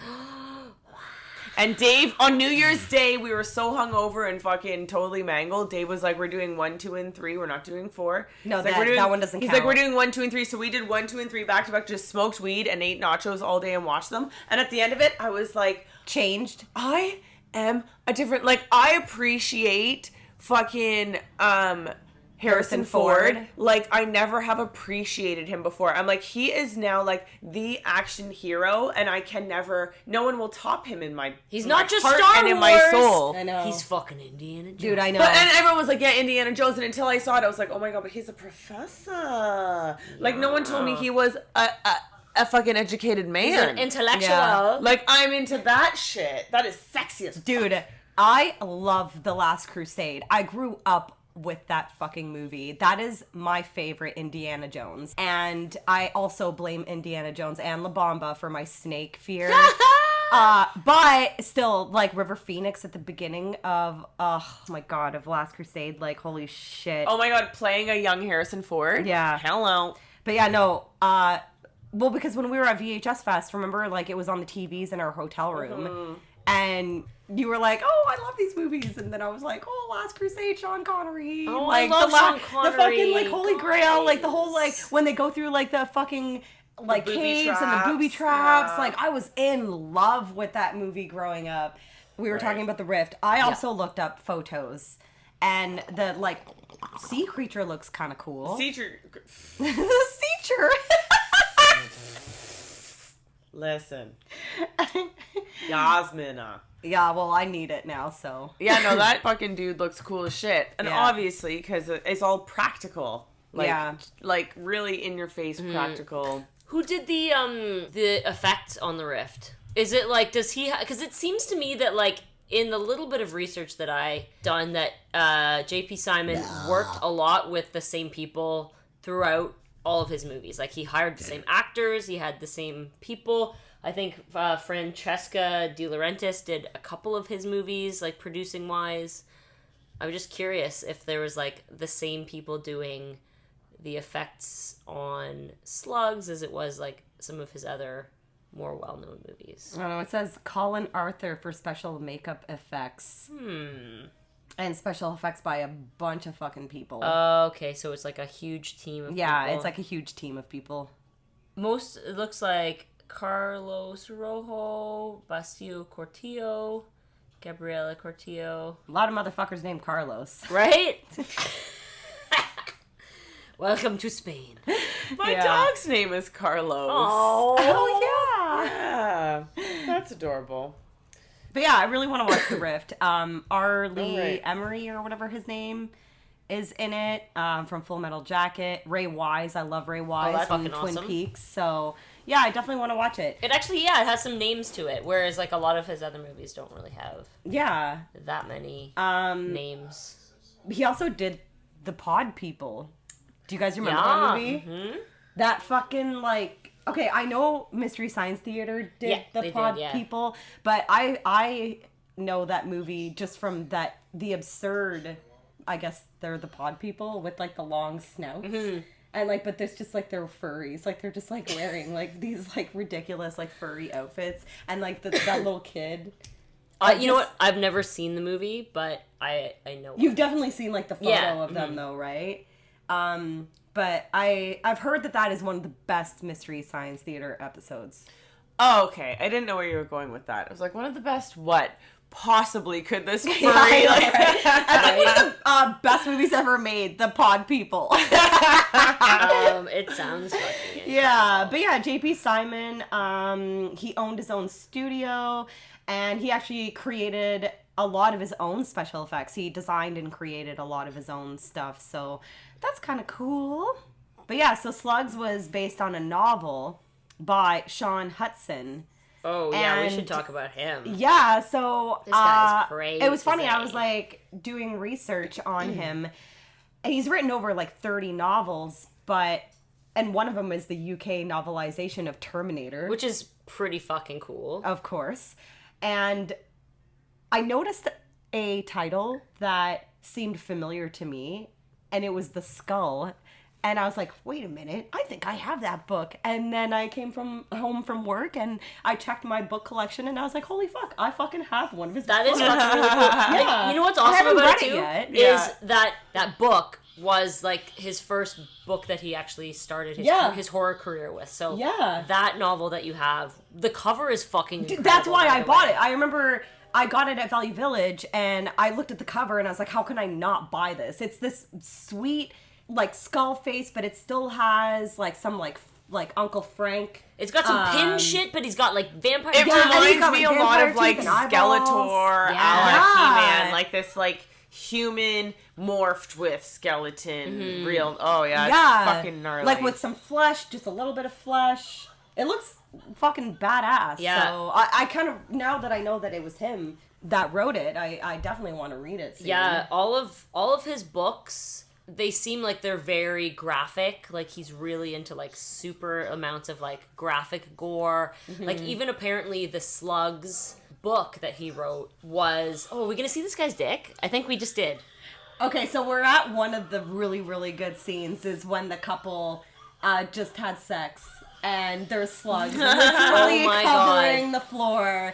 And Dave, on New Year's Day, we were so hungover and fucking totally mangled. Dave was like, we're doing 1, 2, and 3. We're not doing 4. No, He's like, that- we're doing, that one doesn't He's count. like, we're doing 1, 2, and 3. So we did 1, 2, and 3 back to back, just smoked weed and ate nachos all day and watched them. And at the end of it, I was like, Changed. I am a different, like, I appreciate fucking, Harrison Ford. Like, I never have appreciated him before. I'm like, he is now, like, the action hero, and I can never, no one will top him in my He's in not my just heart Star and in my Wars. soul. I know. He's fucking Indiana Jones. Dude, I know. But, and everyone was like, yeah, Indiana Jones, and until I saw it, I was like, oh my god, but he's a professor. Like, no one told me he was a fucking educated man. He's an intellectual. Yeah. Like, I'm into that shit. That is sexy as Dude, I love The Last Crusade. I grew up with that fucking movie. That is my favorite Indiana Jones. And I also blame Indiana Jones and La Bamba for my snake fear. But still, like, River Phoenix at the beginning of, oh my god, of Last Crusade, like, holy shit. Oh my god, playing a young Harrison Ford? Yeah. Hello. But yeah, no, well, because when we were at VHS Fest, remember, like, it was on the TVs in our hotel room, and you were like, oh, I love these movies, and then I was like, oh, Last Crusade, Sean Connery, Oh, like, I love the, Sean the Connery. fucking, like, Holy Grail, like, the whole, like, when they go through, like, the fucking, like, booby caves and the traps, booby traps, yeah. like, I was in love with that movie growing up. we were talking about the rift. I also looked up photos, and the like sea creature looks kind of cool. Teacher, The sea creature. listen. Yasmina. Yeah, well, I need it now, so. Yeah, no, that fucking dude looks cool as shit. And Yeah. obviously, because it's all practical. Like, Yeah. like really in your face practical. Who did the effects on the Rift? Is it like, does he? Because it seems to me that like in the little bit of research that I done, that J.P. Simon worked a lot with the same people throughout all of his movies. Like he hired the same actors, he had the same people. I think Francesca De Laurentiis did a couple of his movies, like producing wise. I was just curious if there was like the same people doing the effects on Slugs as it was like some of his other more well-known movies. I don't know, it says Colin Arthur for special makeup effects. And special effects by a bunch of fucking people. Okay, so it's like a huge team of yeah, people. it's like a huge team of people. It looks like Carlos Rojo, Bastio Cortillo, Gabriela Cortillo. A lot of motherfuckers named Carlos. Right? Welcome to Spain. My Yeah. dog's name is Carlos. Oh, yeah. Yeah. That's adorable. But yeah, I really want to watch The Rift. R. Lee Alright. Emery, or whatever his name, is in it, from Full Metal Jacket. Ray Wise, I love Ray Wise that's from fucking Twin awesome. Peaks. So yeah, I definitely want to watch it. It actually, yeah, it has some names to it, whereas like a lot of his other movies don't really have Yeah. that many names. He also did The Pod People. Do you guys remember Yeah. that movie? That fucking, like... Okay, I know Mystery Science Theater did Yeah, The they Pod did, yeah. People, but I know that movie just from the absurd... I guess they're the pod people with, like, the long snouts. And, like, but there's just, like, they're furries. Like, they're just, like, wearing, like, these, like, ridiculous, like, furry outfits. And, like, that little kid... You know what? I've never seen the movie, but I know. You've definitely seen, like, the photo Yeah, of them, though, right? But I've heard that is one of the best Mystery Science Theater episodes. Oh, okay. I didn't know where you were going with that. I was like, one of the best what? Possibly could this furry I know, like right? That's like one of the best movies ever made, The Pod People. It sounds fucking Yeah, but yeah, J.P. Simon, he owned his own studio, and he actually created a lot of his own special effects. He designed and created a lot of his own stuff, so that's kind of cool. But yeah, so Slugs was based on a novel by Sean Hudson. Oh yeah, we And- should talk about him. Yeah, so This guy's crazy. it was funny. I was like doing research on him, and he's written over like 30 novels, and one of them is the UK novelization of Terminator, Which is pretty fucking cool. of course. And I noticed a title that seemed familiar to me, and it was The Skull. And I was like, wait a minute, I think I have that book. And then I came home from work, and I checked my book collection, and I was like, holy fuck, I fucking have one of his That books. is fucking really cool. Like, Yeah. you know what's I awesome haven't about read it it too? yet. Is Yeah. that book was like his first book that he actually started Yeah. his horror career with. So Yeah. that novel that you have, the cover is fucking incredible, That's why by I the bought way. it. I remember I got it at Value Village, and I looked at the cover, and I was like, how can I not buy this? It's this sweet, like, skull face, but it still has, like, some, like Uncle Frank. It's got some pin shit, but he's got like vampire. It Yeah, and he's reminds got, me like, a lot vampire of like teeth and eyeballs. Skeletor, Yeah. He-Man, like this like human morphed with skeleton real. Oh yeah, Yeah. it's fucking gnarly. Like, with some flesh, just a little bit of flesh. It looks fucking badass. Yeah. So I kind of, now that I know that it was him that wrote it, I definitely want to read it soon. Yeah, all of his books, they seem like they're very graphic. Like he's really into like super amounts of like graphic gore. Like even apparently the Slugs book that he wrote was, oh, are we gonna see this guy's dick? I think we just did. Okay, so we're at one of the really, really good scenes is when the couple just had sex and there's slugs literally Oh my covering the floor.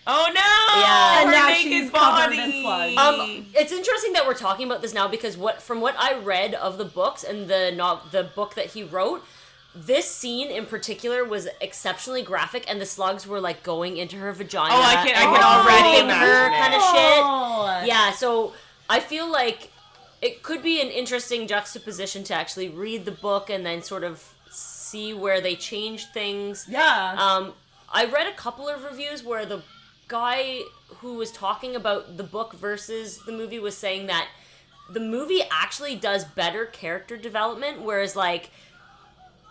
oh no! Yeah. And Her now naked she's covered in body. slugs. It's interesting that we're talking about this now because from what I read of the books and the book that he wrote, this scene in particular was exceptionally graphic, and the slugs were like going into her vagina. Oh, I can and already raping her imagine kind it. of Oh. shit. Yeah, so I feel like it could be an interesting juxtaposition to actually read the book and then sort of see where they changed things. Yeah. I read a couple of reviews where the guy who was talking about the book versus the movie was saying that the movie actually does better character development, whereas like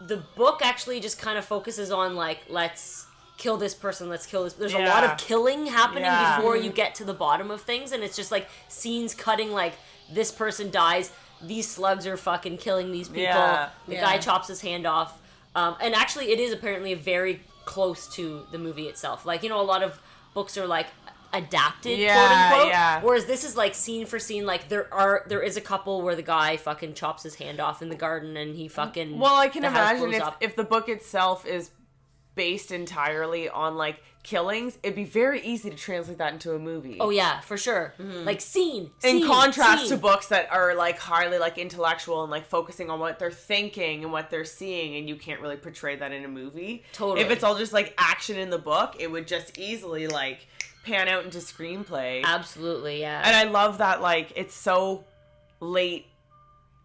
the book actually just kind of focuses on like, let's kill this person, let's kill this. There's a lot of killing happening before you get to the bottom of things, and it's just like scenes cutting like this person dies, these slugs are fucking killing these people, the guy chops his hand off. And actually it is apparently very close to the movie itself. Like, you know, a lot of books are like adapted, quote unquote. Whereas this is like scene for scene. Like there is a couple where the guy fucking chops his hand off in the garden and he fucking. Well, I can the house imagine blows up. if the book itself is based entirely on like killings, it'd be very easy to translate that into a movie. Oh yeah, for sure. Like scene. In contrast scene. to books that are like highly like intellectual and like focusing on what they're thinking and what they're seeing, and you can't really portray that in a movie. Totally. If it's all just like action in the book, it would just easily like pan out into screenplay. Absolutely, yeah. And I love that like it's so late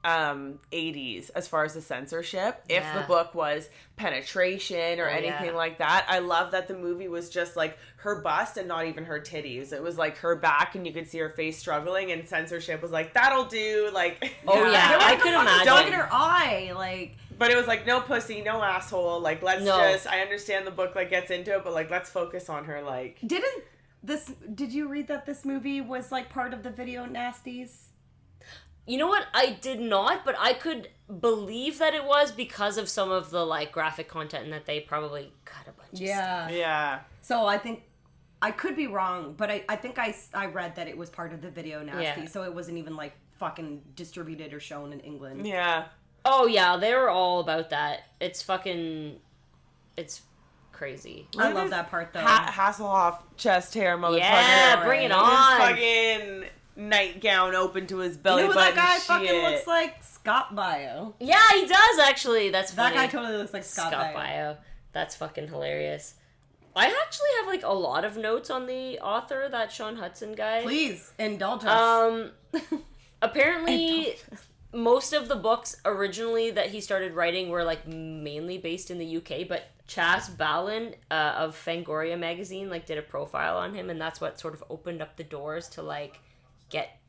80s as far as the censorship. If the book was penetration or anything like that, I love that the movie was just like her bust and not even her titties. It was like her back and you could see her face struggling, and censorship was like, that'll do, like I could imagine. Don't get her eye, like. But it was like, no pussy, no asshole, like let's just, I understand the book like gets into it, but like let's focus on her. Like, Did you read that this movie was like part of the video nasties? You know what? I did not, but I could believe that it was because of some of the like graphic content, and that they probably cut a bunch of stuff. Yeah. So I think I could be wrong, but I think I read that it was part of the video nasty, so it wasn't even like fucking distributed or shown in England. Yeah. Oh yeah, they were all about that. It's crazy. I love that part though. Hasselhoff chest hair motherfucker. Yeah, bring it His on. fucking nightgown open to his belly You know who button. that guy shit. fucking looks like? Scott Bio. Yeah, he does actually. That's funny. That guy totally looks like Scott Bio. Bio. That's fucking hilarious. I actually have like a lot of notes on the author, that Sean Hudson guy. Please indulge us. Apparently most of the books originally that he started writing were like mainly based in the UK, but Chas Balin of Fangoria magazine like did a profile on him, and that's what sort of opened up the doors to like get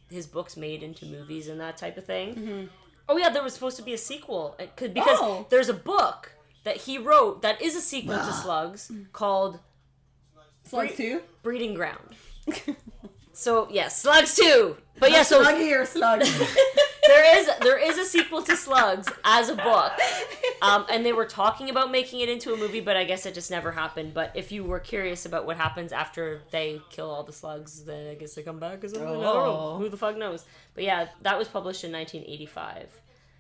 his books made into movies and that type of thing. Mm-hmm. Oh yeah, there was supposed to be a sequel because there's a book that he wrote that is a sequel to Slugs called Slugs 2? Breeding Ground. So yes, Slugs 2. But yeah, so Slug here, Slug. there is a sequel to Slugs as a book, and they were talking about making it into a movie, but I guess it just never happened. But if you were curious about what happens after they kill all the slugs, then I guess they come back or something. I don't know. Who the fuck knows? But yeah, that was published in 1985.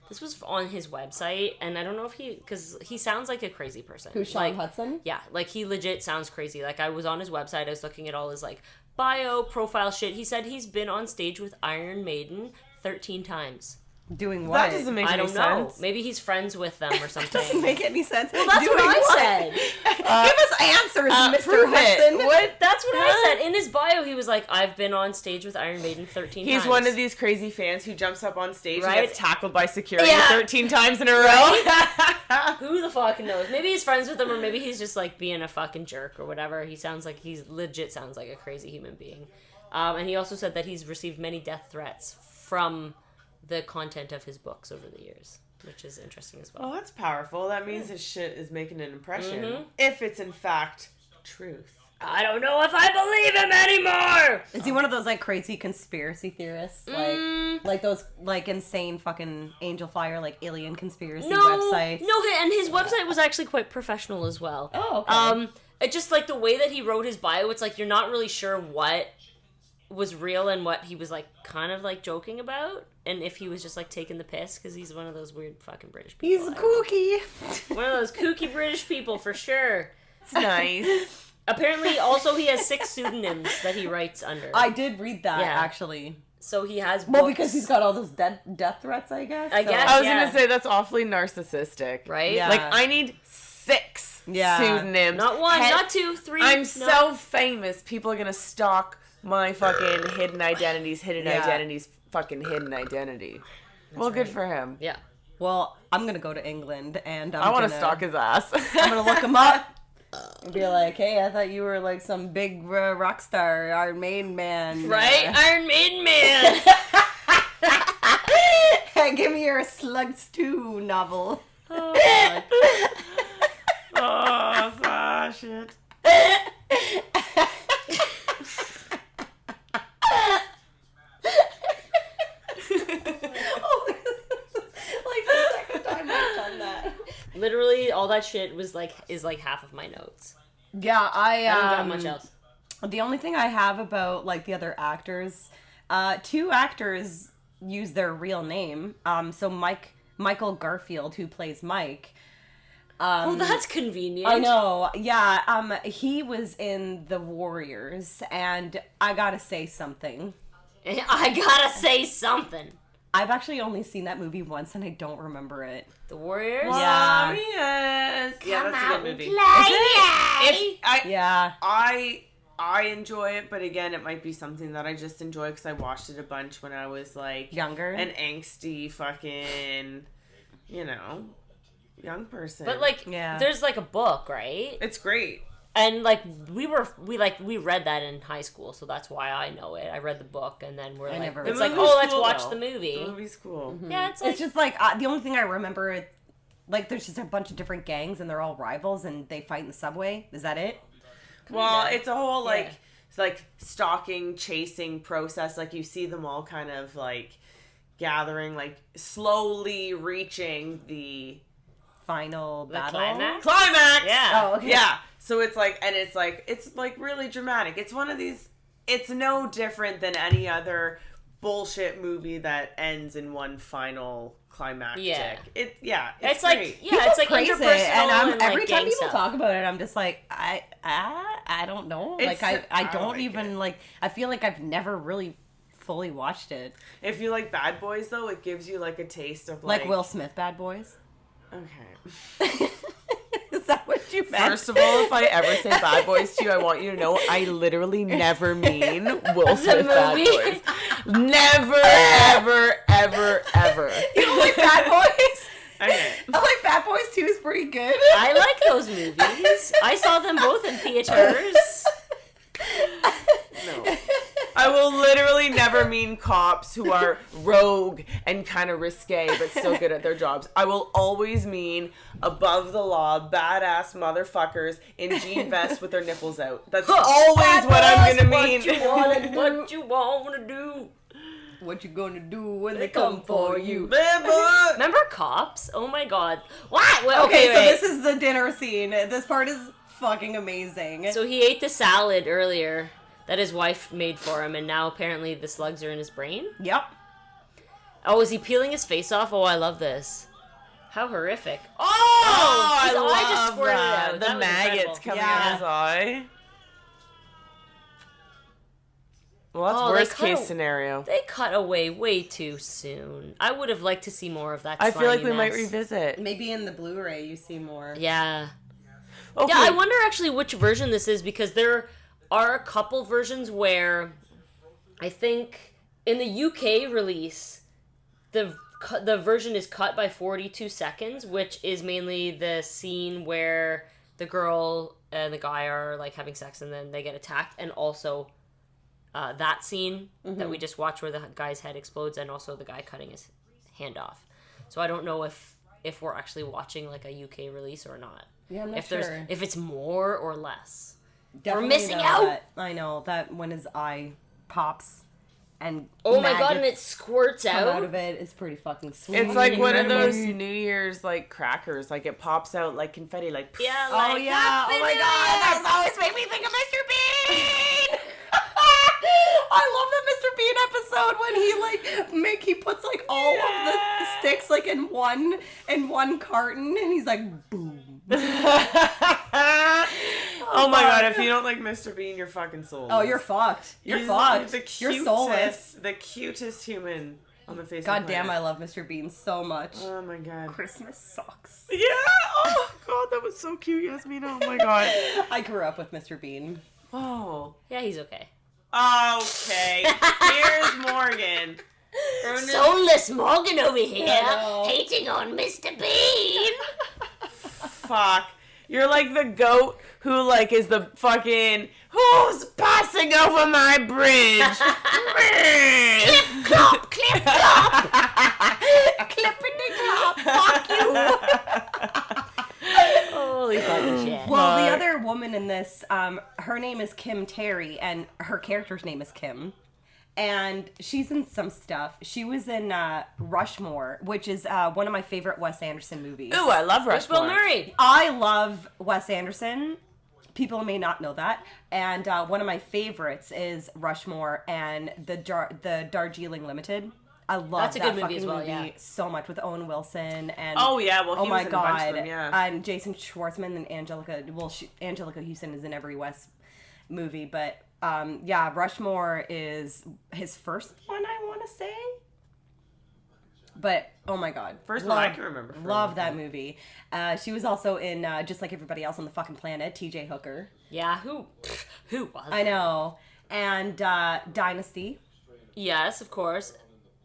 This was on his website, and I don't know if because he sounds like a crazy person. Who's Sean Hudson? Yeah, like he legit sounds crazy. Like I was on his website, I was looking at all his like bio profile shit. He said he's been on stage with Iron Maiden 13 times. Doing what? That doesn't make I any don't know. sense. Maybe he's friends with them or something. Doesn't make any sense. Well, that's what I said. Give us answers, Mr. prove Hudson. it. What? That's what I said. In his bio, he was like, I've been on stage with Iron Maiden 13 times. He's one of these crazy fans who jumps up on stage Right? and gets tackled by security Yeah. 13 times in a row. Who the fuck knows? Maybe he's friends with them, or maybe he's just like being a fucking jerk or whatever. He's legit sounds like a crazy human being. And he also said that he's received many death threats from the content of his books over the years, which is interesting as well. Well, that's powerful. That means his shit is making an impression. Mm-hmm. If it's in fact truth. I don't know if I believe him anymore! Is he one of those like crazy conspiracy theorists? Like those like insane fucking Angel Fire like alien conspiracy websites? No, and his website was actually quite professional as well. Oh, okay. It just like the way that he wrote his bio, it's like you're not really sure what was real and what he was like kind of like joking about, and if he was just like taking the piss, because he's one of those weird fucking British people. He's kooky. One of those kooky British people for sure. It's nice. Apparently, also he has 6 pseudonyms that he writes under. I did read that Yeah. actually. So he has books. Well, because he's got all those death threats, I guess. I guess. I was Yeah. gonna say that's awfully narcissistic. Right? Yeah. Like, I need 6 Yeah. pseudonyms. Not one, Head- not 2, 3. I'm no. so famous. People are gonna stalk my fucking hidden identity. Fucking hidden identity. Well, good for him. Yeah. Well, I'm gonna go to England and I want to stalk his ass. I'm gonna look him up and be like, "Hey, I thought you were like some big rock star, Iron Maiden man, Right? Iron Maiden Man. Give me your Slugs 2 novel." Oh, shit. Like the second time I've done that. Literally, all that shit is like half of my notes. Yeah, I don't got much else. The only thing I have about like the other actors, 2 actors use their real name. So Michael Garfield, who plays Mike. Oh, that's convenient. I know. Yeah. He was in The Warriors, and I gotta say something. I gotta say something. I've actually only seen that movie once, and I don't remember it. The Warriors? Yeah. Yes. Yeah, that's a good movie. Yeah. I enjoy it, but again, it might be something that I just enjoy because I watched it a bunch when I was like Younger? an angsty fucking, young person. But like, Yeah. there's like a book, right? it's great. And like we read that in high school, so that's why I know it. I read the book, and then we're like, never it's read like, The movie's oh, let's cool, watch though. the movie. The movie's cool. Yeah, it's like It's just like the only thing I remember is like there's just a bunch of different gangs, and they're all rivals, and they fight in the subway. Is that it? Well, it's a whole like Yeah. it's like stalking, chasing process. Like you see them all kind of like gathering, like slowly reaching the Final battle. climax? climax. Yeah. Oh, okay. Yeah. So it's like really dramatic. It's one of these. It's no different than any other bullshit movie that ends in one final climactic. Yeah. It's It's great. like People it's like praise it, interpersonal and and every like time gang people stuff. talk about it, I'm just like, I don't know. It's- Like I I don't like even it. like. I feel like I've never really fully watched it. If you like Bad Boys, though, it gives you like a taste of Like Will Smith, Bad Boys. Okay. Is that what you meant? First of all, if I ever say Bad Boys to you, I want you to know I literally never mean Will Smith Bad movie. Boys. Never, ever, ever, ever. You don't like Bad Boys? Okay. I like Bad Boys 2 is pretty good. I like those movies. I saw them both in theaters. No. I will literally never mean cops who are rogue and kind of risque but still good at their jobs. I will always mean above the law, badass motherfuckers in jean vests with their nipples out. That's always what I'm gonna mean. What you wanna do? What you gonna do when They come for you. Beba. Remember Cops? Oh my god. What? Wait, Okay, so wait. this is the dinner scene. This part is fucking amazing. So he ate the salad earlier that his wife made for him, and now apparently the slugs are in his brain? Yep. Oh, is he peeling his face off? Oh, I love this. How horrific. Oh, his I eye love just squirted that. out. The That was maggots incredible. coming Yeah. out of his eye. Well, that's Oh, they worst cut case a- scenario. They cut away way too soon. I would have liked to see more of that I feel like we slimy might mess. revisit. Maybe in the Blu-ray you see more. Yeah. Okay. Yeah, I wonder actually which version this is, because there are a couple versions where I think in the UK release, the version is cut by 42 seconds, which is mainly the scene where the girl and the guy are like having sex and then they get attacked, and also that scene that we just watched where the guy's head explodes, and also the guy cutting his hand off. So I don't know if we're actually watching like a UK release or not. Yeah, I'm not If there's sure. if it's more or less. Definitely missing though, out. I know that when his eye pops and Oh my god, and it maggots squirts come out out. of it is pretty fucking sweet. It's like one of Incredible. those New Year's like crackers, like it pops out like confetti, like Yeah, Oh like yeah! Happy Oh my New god! Year! That's always make me think of Mr. Bean. I love the Mr. Bean episode when he puts like all of the sticks like in one carton, and he's like boom. Oh Oh my god, if you don't like Mr. Bean, you're fucking soulless. Oh, you're fucked. You're He's fucked. The cutest, You're soulless. The cutest human on the face God of the damn, I planet. love Mr. Bean so much. Oh my god. Christmas sucks. Yeah! Oh god, that was so cute, Yasmin. Oh my god. I grew up with Mr. Bean. Oh. Yeah, he's okay. Okay. Here's Morgan. Soulless Morgan over here, know. hating on Mr. Bean. Fuck. You're like the goat who like is the fucking who's passing over my bridge. Clip clop, clip clop. Clippity clop. Fuck you. Holy fucking shit. Well, the other woman in this, her name is Kim Terry, and her character's name is Kim. And she's in some stuff. She was in Rushmore, which is one of my favorite Wes Anderson movies. Ooh, I love Where's Rushmore. Bill Murray? I love Wes Anderson. People may not know that. And one of my favorites is Rushmore and the Darjeeling Limited. I love That's a that good movie fucking as well, yeah. so much with Owen Wilson and Oh yeah, well he oh was my in a god, bunch of them, yeah. and Jason Schwartzman and Angelica. Well, Angelica Houston is in every Wes movie, but yeah, Rushmore is his first one, I want to say. But oh my god, First one I can remember from Love him. that movie. She was also in Just Like Everybody Else on the Fucking Planet. T.J. Hooker. Yeah, who was? I know, and Dynasty. Yes, of course.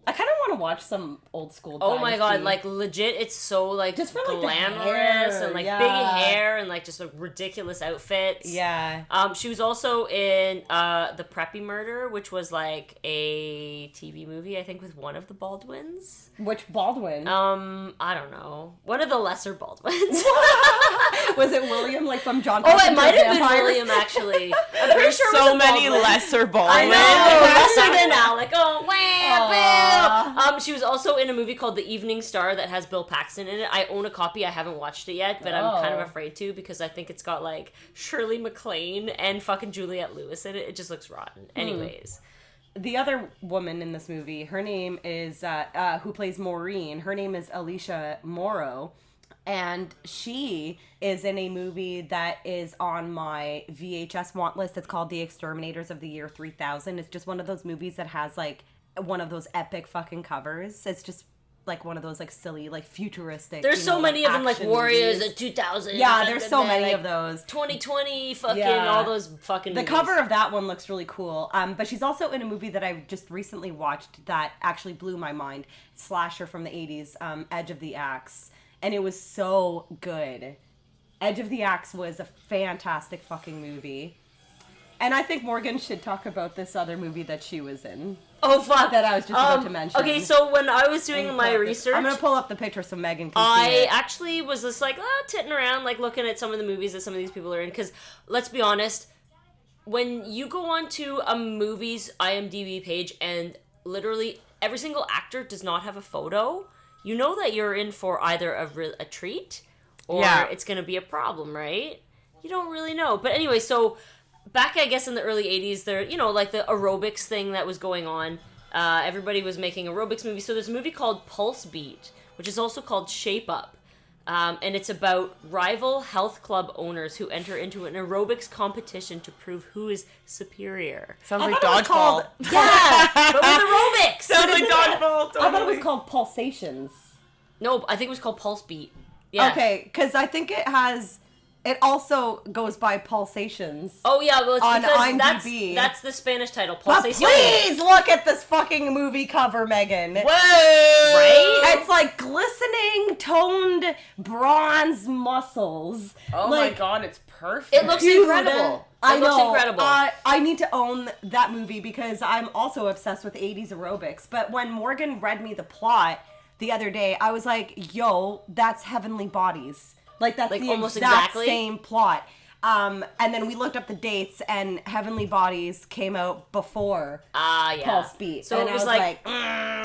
I kind of want to watch some old school. Oh my god, Dynasty. like legit, it's so like Just for, like, the glamorous hair, and like yeah. big hair and like just like ridiculous outfits. Yeah. She was also in The Preppy Murder, which was like a TV movie, I think, with one of the Baldwins. Which Baldwin? I don't know. One of the lesser Baldwins. Was it William, like from John? Oh, it Carpenter's might have been Vampires? William, actually. I'm pretty There's sure it so was a many Baldwin. lesser I Baldwins. know, lesser than Alec. Oh, Aw. wow, she was also in a movie called The Evening Star that has Bill Paxton in it. I own a copy. I haven't watched it yet, but I'm kind of Oh. afraid to because I think it's got like Shirley MacLaine and fucking Juliette Lewis in it. It just looks rotten. Anyways. The other woman in this movie, her name is who plays Maureen. Her name is Alicia Morrow, and she is in a movie that is on my VHS want list. It's called The Exterminators of the Year 3000. It's just one of those movies that has like one of those epic fucking covers. It's just like one of those like silly, like futuristic. There's so many of them, like action Warriors movies. at 2000. Yeah, there's so many like, of those. 2020, fucking Yeah. all those fucking The movies. cover of that one looks really cool. But she's also in a movie that I just recently watched that actually blew my mind. Slasher from the 80s, Edge of the Axe. And it was so good. Edge of the Axe was a fantastic fucking movie. And I think Morgan should talk about this other movie that she was in. Oh, fuck. That I was just about to mention. Okay, so when I was doing my research... I'm gonna pull up the picture so Megan can see I it. actually was just like, titting around, like looking at some of the movies that some of these people are in. Because let's be honest, when you go onto a movie's IMDb page and literally every single actor does not have a photo, you know that you're in for either a treat or Yeah. it's going to be a problem, right? You don't really know. But anyway, so back, I guess, in the early 80s, there, you know, like the aerobics thing that was going on. Everybody was making aerobics movies. So there's a movie called Pulse Beat, which is also called Shape Up. And it's about rival health club owners who enter into an aerobics competition to prove who is superior. Sounds I like thought it was called- dodgeball. Yeah, but with aerobics. Sounds like Isn't it? dodgeball. I thought it was Totally. called Pulsations. No, I think it was called Pulse Beat. Yeah. Okay, because I think it also goes by Pulsations. Oh yeah, well it's On because IMDb. that's the Spanish title. But Pulsación. please look at this fucking movie cover, Megan. Whoa! Right? It's like glistening, toned bronze muscles. Oh like, my god, it's perfect. It looks dude, incredible. I It know. looks incredible. I need to own that movie because I'm also obsessed with 80s aerobics. But when Morgan read me the plot the other day, I was like, yo, that's Heavenly Bodies. Like, that's Like, the almost exact exactly? same plot. And then we looked up the dates, and Heavenly Bodies came out before Yeah. Pulse Beat. So and it I was like,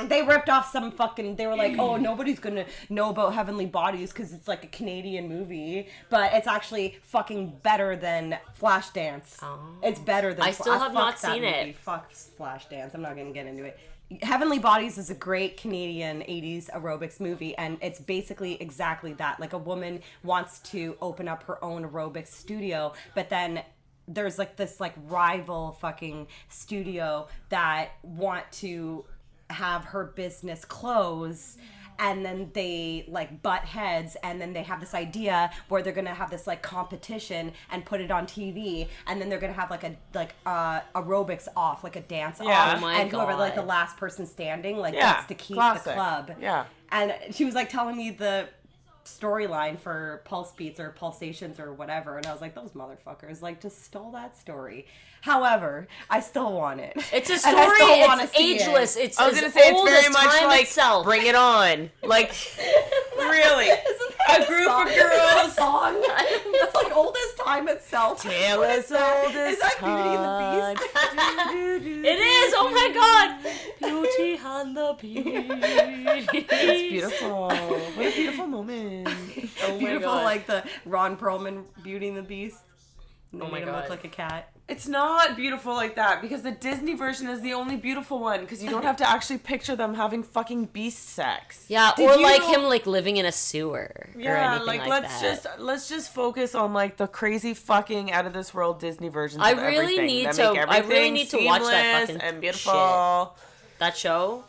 they ripped off some fucking, they were like, oh, nobody's gonna know about Heavenly Bodies because it's like a Canadian movie, but it's actually fucking better than Flashdance. Oh. It's better than I still have not fuck that seen it. movie. Fuck Flashdance. I'm not gonna get into it. Heavenly Bodies is a great Canadian 80s aerobics movie, and it's basically exactly that. Like, a woman wants to open up her own aerobics studio, but then there's like this like rival fucking studio that want to have her business close, and then they like butt heads, and then they have this idea where they're gonna have this like competition and put it on TV, and then they're gonna have like aerobics off, like a dance Yeah. off, Oh my and whoever like the God. last person standing like Yeah, gets to keep classic. the club. Yeah. And she was like telling me the storyline for Pulse Beats or Pulsations or whatever, and I was like, those motherfuckers like just stole that story. However, I still want it. It's a And story. I still wanna It's see it. ageless. It's I was as gonna say it's old very as much time like itself. Bring It On. Like, really, a group of girls. Song. It's like old as time itself. Tale as old as Is that Beauty and the Beast? It is. Oh my God. Beauty and the Beast. It's beautiful. What a beautiful moment. Oh my Beautiful, God. like the Ron Perlman Beauty and the Beast. They Oh my made him God. look like a cat. It's not beautiful like that because the Disney version is the only beautiful one because you don't have to actually picture them having fucking beast sex. Yeah, Did or you like know- him like living in a sewer or Yeah, anything like let's just focus on like the crazy fucking out of this world Disney versions. I of really everything need that to- make I really everything need to watch that seamless fucking and beautiful. That show.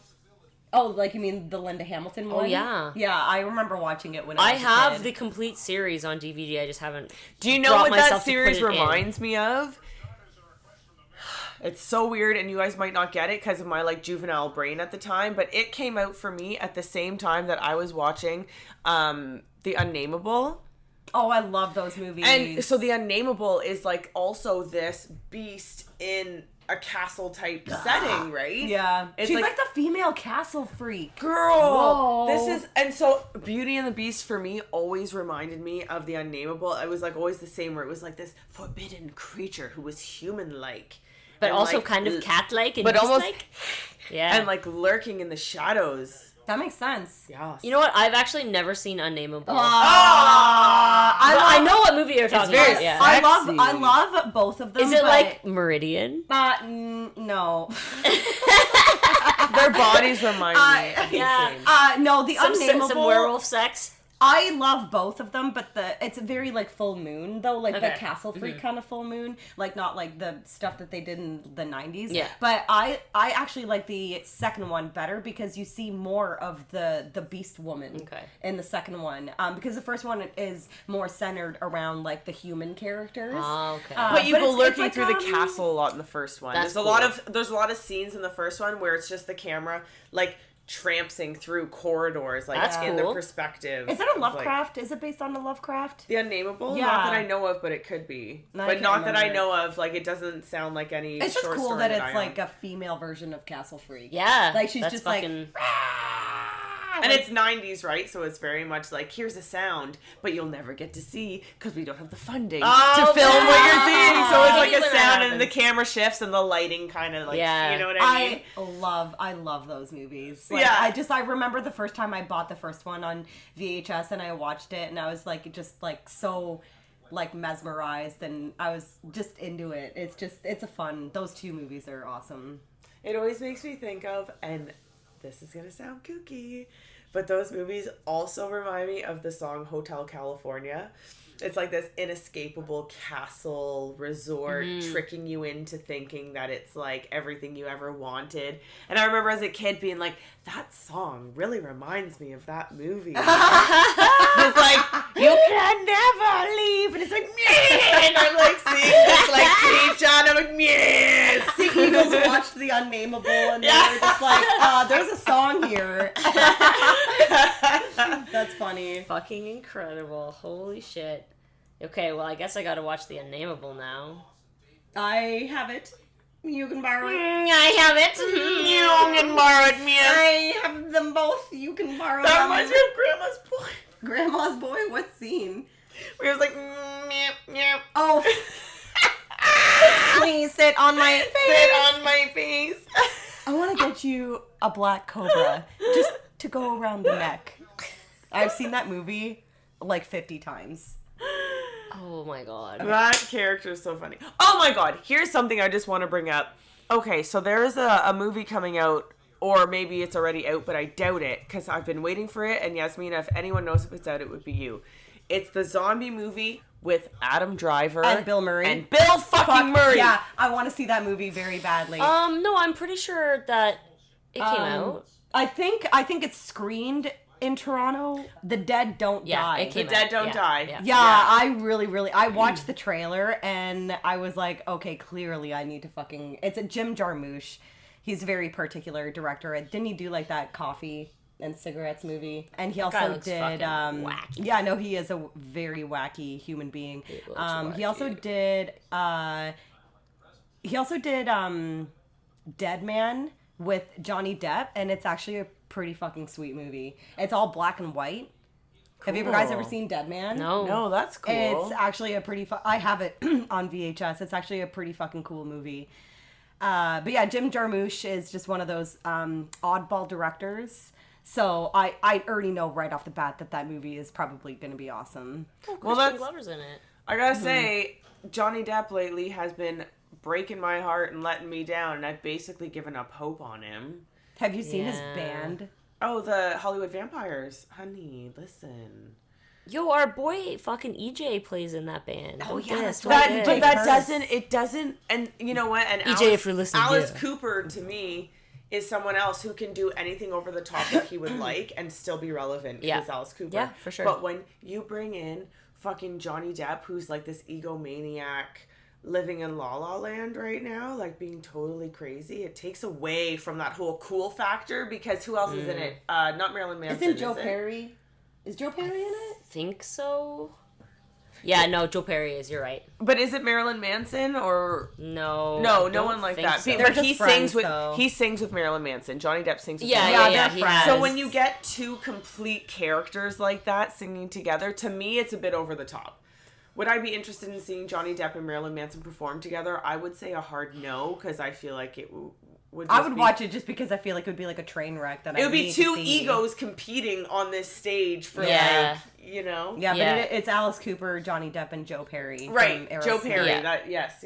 Oh, like you mean the Linda Hamilton one? yeah. Yeah, I remember watching it when I I was a have kid. the complete series on DVD. I just haven't. Do you know brought what that myself to series put it in. reminds me of? It's so weird, and you guys might not get it because of my like juvenile brain at the time, but it came out for me at the same time that I was watching The Unnameable. Oh, I love those movies. And so The Unnameable is like also this beast in a castle type setting, right? yeah, It's she's like- like the female castle freak. Girl, Whoa. this is, and so Beauty and the Beast for me always reminded me of The Unnameable. It was like always the same, where it was like this forbidden creature who was human-like, But and, also like, kind of cat-like and but almost- beast-like. Yeah. and like lurking in the shadows. That makes sense. Yes. you know what? I've actually never seen Unnameable. I I love, know what movie you're talking very about. Yeah. sexy. I love both of them. Is it but- like Meridian? no. Their bodies remind me of the yeah. same. No, the Some Unnameable. werewolf sex? I love both of them, but it's very like full moon though, like the Okay. Castle Freak kind of full moon, like not like the stuff that they did in the 90s. Yeah. But I actually like the second one better because you see more of the Beast Woman Okay. in the second one. Because the first one is more centered around like the human characters. Oh, okay. But you but go it's lurking like, through the castle a lot in the first one. That's There's a lot of scenes in the first one where it's just the camera like trampsing through corridors, like That's in cool. the perspective. Is it a of, like, Lovecraft? Is it based on a Lovecraft? The Unnameable? Yeah. Not that I know of, but it could be. No, I but can't not that I remember. know of. Like, it doesn't sound like any It's just short cool story that I it's own. like a female version of Castle Freak. Yeah. Like she's that's just fucking... like And it's 90s, right? So it's very much like, here's a sound, but you'll never get to see because we don't have the funding to Oh, film what you're seeing. So it's I like hate a when that sound and the happens. camera shifts and the lighting kind of like, Yeah. you know what I mean? I love those movies. Like, Yeah. I remember the first time I bought the first one on VHS and I watched it and I was like just like so like mesmerized and I was just into it. It's a fun. Those two movies are awesome. It always makes me think of, and this is going to sound kooky, but those movies also remind me of the song Hotel California. It's like this inescapable castle resort tricking you into thinking that it's like everything you ever wanted. And I remember as a kid being like, that song really reminds me of that movie. It's like, you can never leave. And it's like, meh. And I'm like seeing this like creature and I'm like, yes. The Eagles watched The Unnameable and they were just like, there's a song here. That's funny. Fucking incredible. Holy shit. Okay, well, I guess I gotta watch The Unnameable now. I have it. You can borrow it. I have it. You can borrow it, miss. I have them both. You can borrow That them. reminds me of Grandma's Boy. Grandma's Boy? What scene? Where it was like, meow, meow. Oh. Please sit on my face. Sit on my face. I want to get you a black cobra just to go around the neck. I've seen that movie like 50 times. Oh my god. That character is so funny. Oh my god, here's something I just want to bring up. Okay, so there is a movie coming out or maybe it's already out, but I doubt it because I've been waiting for it. And Yasmina, if anyone knows if it's out, it would be you. It's the zombie movie with Adam Driver And Bill Murray. and Bill fucking Murray. Yeah, I want to see that movie very badly. No, I'm pretty sure that it came out. I think it's screened in Toronto. The Dead Don't Yeah, Die. it came The Dead out. Don't Yeah, Die. yeah. Yeah, I really I watched the trailer and I was like, okay, clearly I need to fucking. It's a Jim Jarmusch. He's a very particular director. Didn't he do like that coffee and cigarettes movie? And he guy also looks did fucking wacky. yeah, no, he is a very wacky human being. looks He also wacky. did Dead Man with Johnny Depp, and it's actually a pretty fucking sweet movie. It's all black and white. Have you guys ever Cool. seen Dead Man? No. No, that's cool. It's actually a pretty I have it on VHS. It's actually a pretty fucking cool movie. But yeah, Jim Jarmusch is just one of those oddball directors. So I already know right off the bat that movie is probably going to be awesome. Well, Crispin that's- Glover's in it. I gotta say, Johnny Depp lately has been breaking my heart and letting me down, and I've basically given up hope on him. Have you seen his Yeah. band? Oh, the Hollywood Vampires. Honey, listen. Yo, our boy fucking EJ plays in that band. Oh, yeah, that's what right. it But is. that Curtis. it doesn't, and you know what? And EJ, if you're listening, Alice yeah. Cooper, to me, is someone else who can do anything over the top that he would like and still be relevant. Yeah. Is Alice Cooper. Yeah, for sure. But when you bring in fucking Johnny Depp, who's like this egomaniac living in La La Land right now, like being totally crazy, it takes away from that whole cool factor, because who else is in it? Not Marilyn Manson. Isn't Joe is it? Perry? Is Joe Perry in it? Think so. Yeah, no, Joe Perry is. You're right. But is it Marilyn Manson or No. no? I No don't one like think that. so. They're But just he friends, sings with though. Marilyn Manson. Johnny Depp sings with Yeah, Marilyn yeah, Yeah, yeah. they're He friends. has. So when you get two complete characters like that singing together, to me, it's a bit over the top. Would I be interested in seeing Johnny Depp and Marilyn Manson perform together? I would say a hard no, because I feel like it would. I just would be- watch it just because I feel like it would be like a train wreck. That It would be need two to see. egos competing on this stage for Yeah. like, you know. Yeah, Yeah. but it's Alice Cooper, Johnny Depp, and Joe Perry. Right, from Joe Aerosmith. Perry. Yeah. That yes.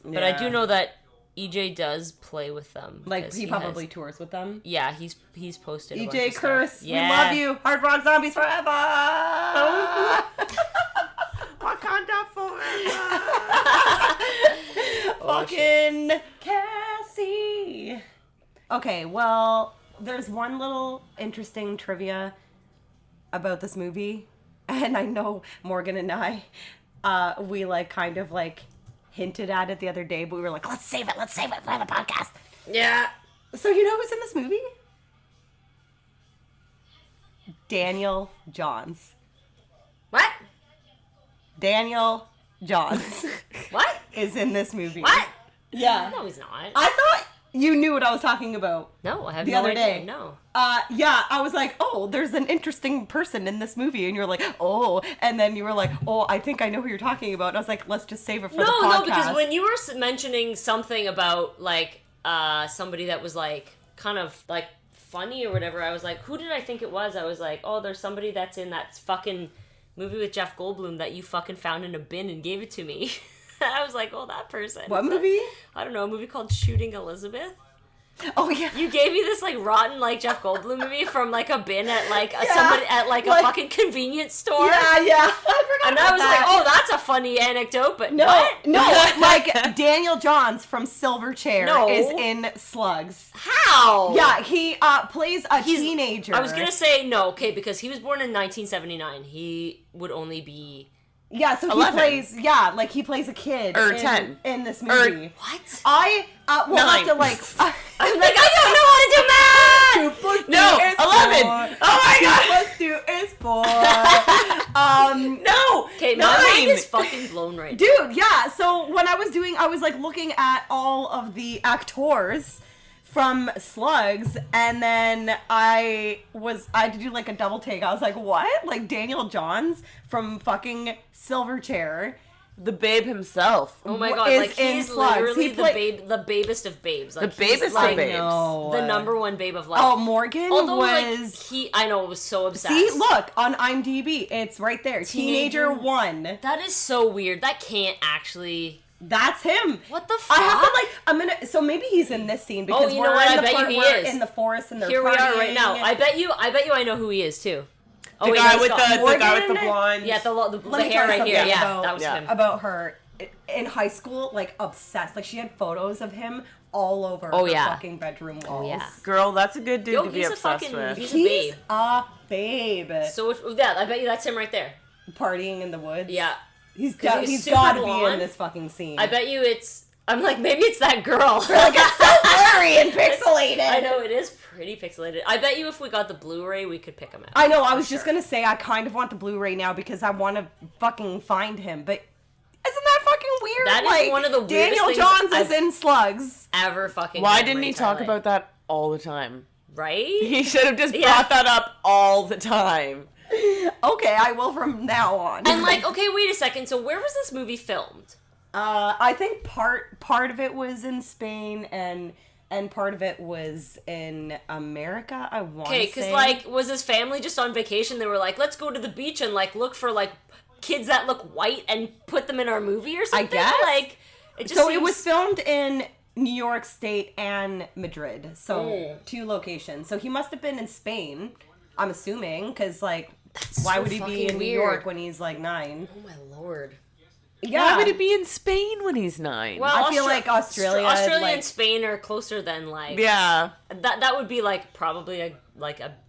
But I do know that EJ does play with them. Like 'cause he has- probably tours with them. Yeah, he's posted. a bunch EJ of stuff. Curse, Yeah. we love you. Hard Rock Zombies forever. Wakanda forever. Fucking Cassie. Okay, well, there's one little interesting trivia about this movie, and I know Morgan and I, we like kind of like hinted at it the other day, but we were like, let's save it for the podcast. Yeah. So you know who's in this movie? Daniel Johns. What? Daniel Johns What? is in this movie. What? Yeah. No, he's not. I thought you knew what I was talking about. No, I have The no other idea. day. No. Yeah, I was like, oh, there's an interesting person in this movie. And you're like, oh. And then you were like, oh, I think I know who you're talking about. And I was like, let's just save it for the podcast. No, because when you were mentioning something about like somebody that was like kind of like funny or whatever, I was like, who did I think it was? I was like, oh, there's somebody that's in that fucking movie with Jeff Goldblum that you fucking found in a bin and gave it to me. I was like, oh, that person. What movie? I don't know, a movie called Shooting Elizabeth. Oh, yeah. You gave me this like rotten like Jeff Goldblum movie from like a bin at like a, Yeah, somebody at like a like- fucking convenience store. Yeah. I forgot And about I was that. like, oh, that's a funny anecdote, but No, what? no, like Daniel Johns from Silverchair No. is in Slugs. How? Yeah, he plays a teenager. I was gonna say no, okay, because he was born in 1979. He would only be Yeah, so 11. he plays a kid Or in, 10. in this movie. what? I will have 9. to like. I'm like, I don't know how to do math. No, 11. Oh my god. 2 + 2 is 4. No. Okay, 9. my mind is fucking blown right now. Dude, yeah. So when I was like looking at all of the actors from Slugs, and then I had to do like a double take. I was like, what? Like Daniel Johns from fucking Silverchair. The babe himself. Oh my god, is like in he's Slugs. literally He the babest of babes. Like, The he's, babest of like, babes. The number one babe of life. Oh, Morgan Although was. I know, was so obsessed. See, look on IMDb, it's right there. Teenager 1. That is so weird. That can't actually That's him. What the fuck? I have to so maybe he's in this scene because you we're know what? in I the bet part you he where is. in the forest and they're Here we are right partying. now. I bet you I know who he is too. Oh, The wait, guy no, with stop. the guy with the Morgan? blonde. Yeah, the Let me hair tell you right here. something Yeah, about- that was him. About her in high school, like obsessed. Like she had photos of him all over Oh, her yeah. fucking bedroom walls. yeah. Girl, that's a good dude Yo, to be he's a obsessed fucking- with. he's He's a babe. a babe. So yeah, I bet you that's him right there. Partying in the woods. Yeah. He's 'Cause he's he's super got to be in blonde. this fucking scene. I bet you it's. I'm like, maybe it's that girl. blurry and pixelated. I know, it is pretty pixelated. I bet you if we got the Blu-ray, we could pick him out. I know. I was just gonna say I kind of want the Blu-ray now because I want to fucking find him. But isn't that fucking weird? That is like, one of the weirdest Daniel things Johns is I've- in Slugs. Ever fucking. Why done in didn't my he entire talk life. about that all the time? Right? He should have just Yeah. brought that up all the time. Okay, I will from now on. And like, okay, wait a second. So where was this movie filmed? I think part of it was in Spain and part of it was in America. I want to Okay, because like, was his family just on vacation? They were like, let's go to the beach and like look for like kids that look white and put them in our movie or something. guess. Like, it just so seems... it was filmed in New York State and Madrid, so Mm. 2 locations. So he must have been in Spain, I'm assuming, because like, That's why so would he be fucking in New weird. York when he's like 9? Oh my lord. Yeah, Why would he be in Spain when he's 9? Well, I feel like Australia, like- and Spain are closer than like yeah. that would be like probably a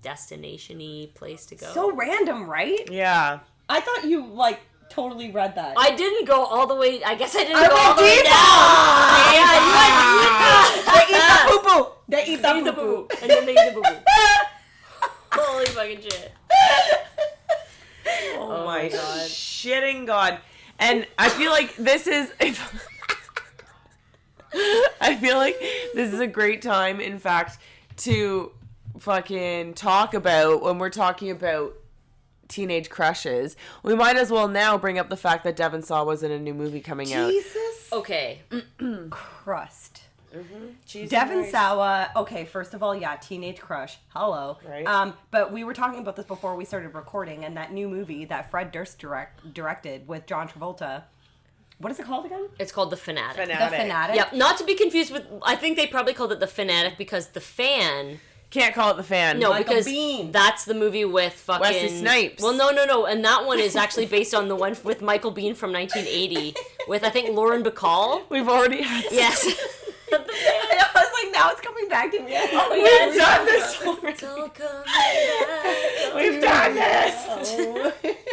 destination-y place to go. so random, right? Yeah. I thought you like totally read that. I didn't go all the way. I guess I didn't I go all went the way deeper. down. They eat the poo poo. They eat Eat the the poo boo, poo. and then they eat the boo boo. Holy fucking shit! Oh, my my God. shitting god. And I feel like this is I feel like this is a great time, in fact, to fucking talk about when we're talking about teenage crushes. We might as well now bring up the fact that Devon Sawa was in a new movie coming out. Jesus Okay, Christ. Jesus Devon Christ. Sawa, okay, first of all, yeah, teenage crush. Hello. Right. But we were talking about this before we started recording, and that new movie that Fred Durst directed with John Travolta. What is it called again? it's called The Fanatic. The Fanatic. Fanatic. Yep, not to be confused with. I think they probably called it The Fanatic because The Fan. Can't call it The Fan. No, Michael because Biehn. that's the movie with fucking Wesley Snipes. Well, no, and that one is actually based on the one with Michael Biehn from 1980 with I think Lauren Bacall. We've already had Yes. I was like, now it's coming back to me. We've done this already. It's all coming back. We've done this.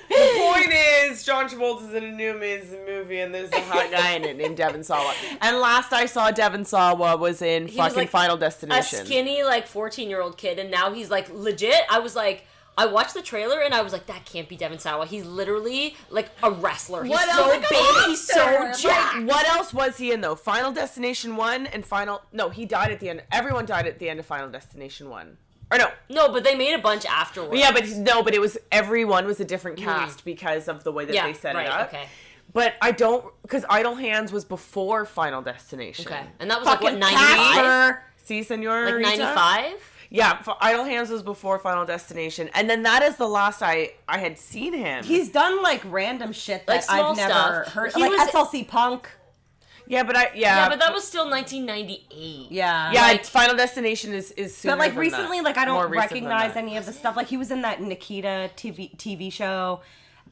The point is, John Travolta's in a new amazing movie, and there's a hot guy in it named Devon Sawa. And last I saw Devon Sawa was in was fucking like Final A Destination. skinny like 14-year-old kid, and now he's like legit. I was like. I watched the trailer and I was like, that can't be Devon Sawa. He's literally like a wrestler. He's What so else? big. Like a He's so monster. jacked. What else was he in though? Final Destination 1 and Final... No, he died at the end. Everyone died at the end of Final Destination 1. Or no. No, but they made a bunch afterwards. Yeah, but it was... Everyone was a different cast because of the way that Yeah, they set right, it up. okay. But I don't... Because Idle Hands was before Final Destination. Okay. And that was like, what, Fucking 95? Casper. See, Senor? Like 95? Yeah, Idle Hands was before Final Destination. And then that is the last I had seen him. He's done like random shit that Like, small I've never stuff. heard. He Like was- SLC Punk. Yeah, but Yeah, but that was still 1998. Yeah. Yeah, like- Final Destination is sooner But like than recently, that. like I More don't recent than recognize that. any of the stuff. Like he was in that Nikita TV show,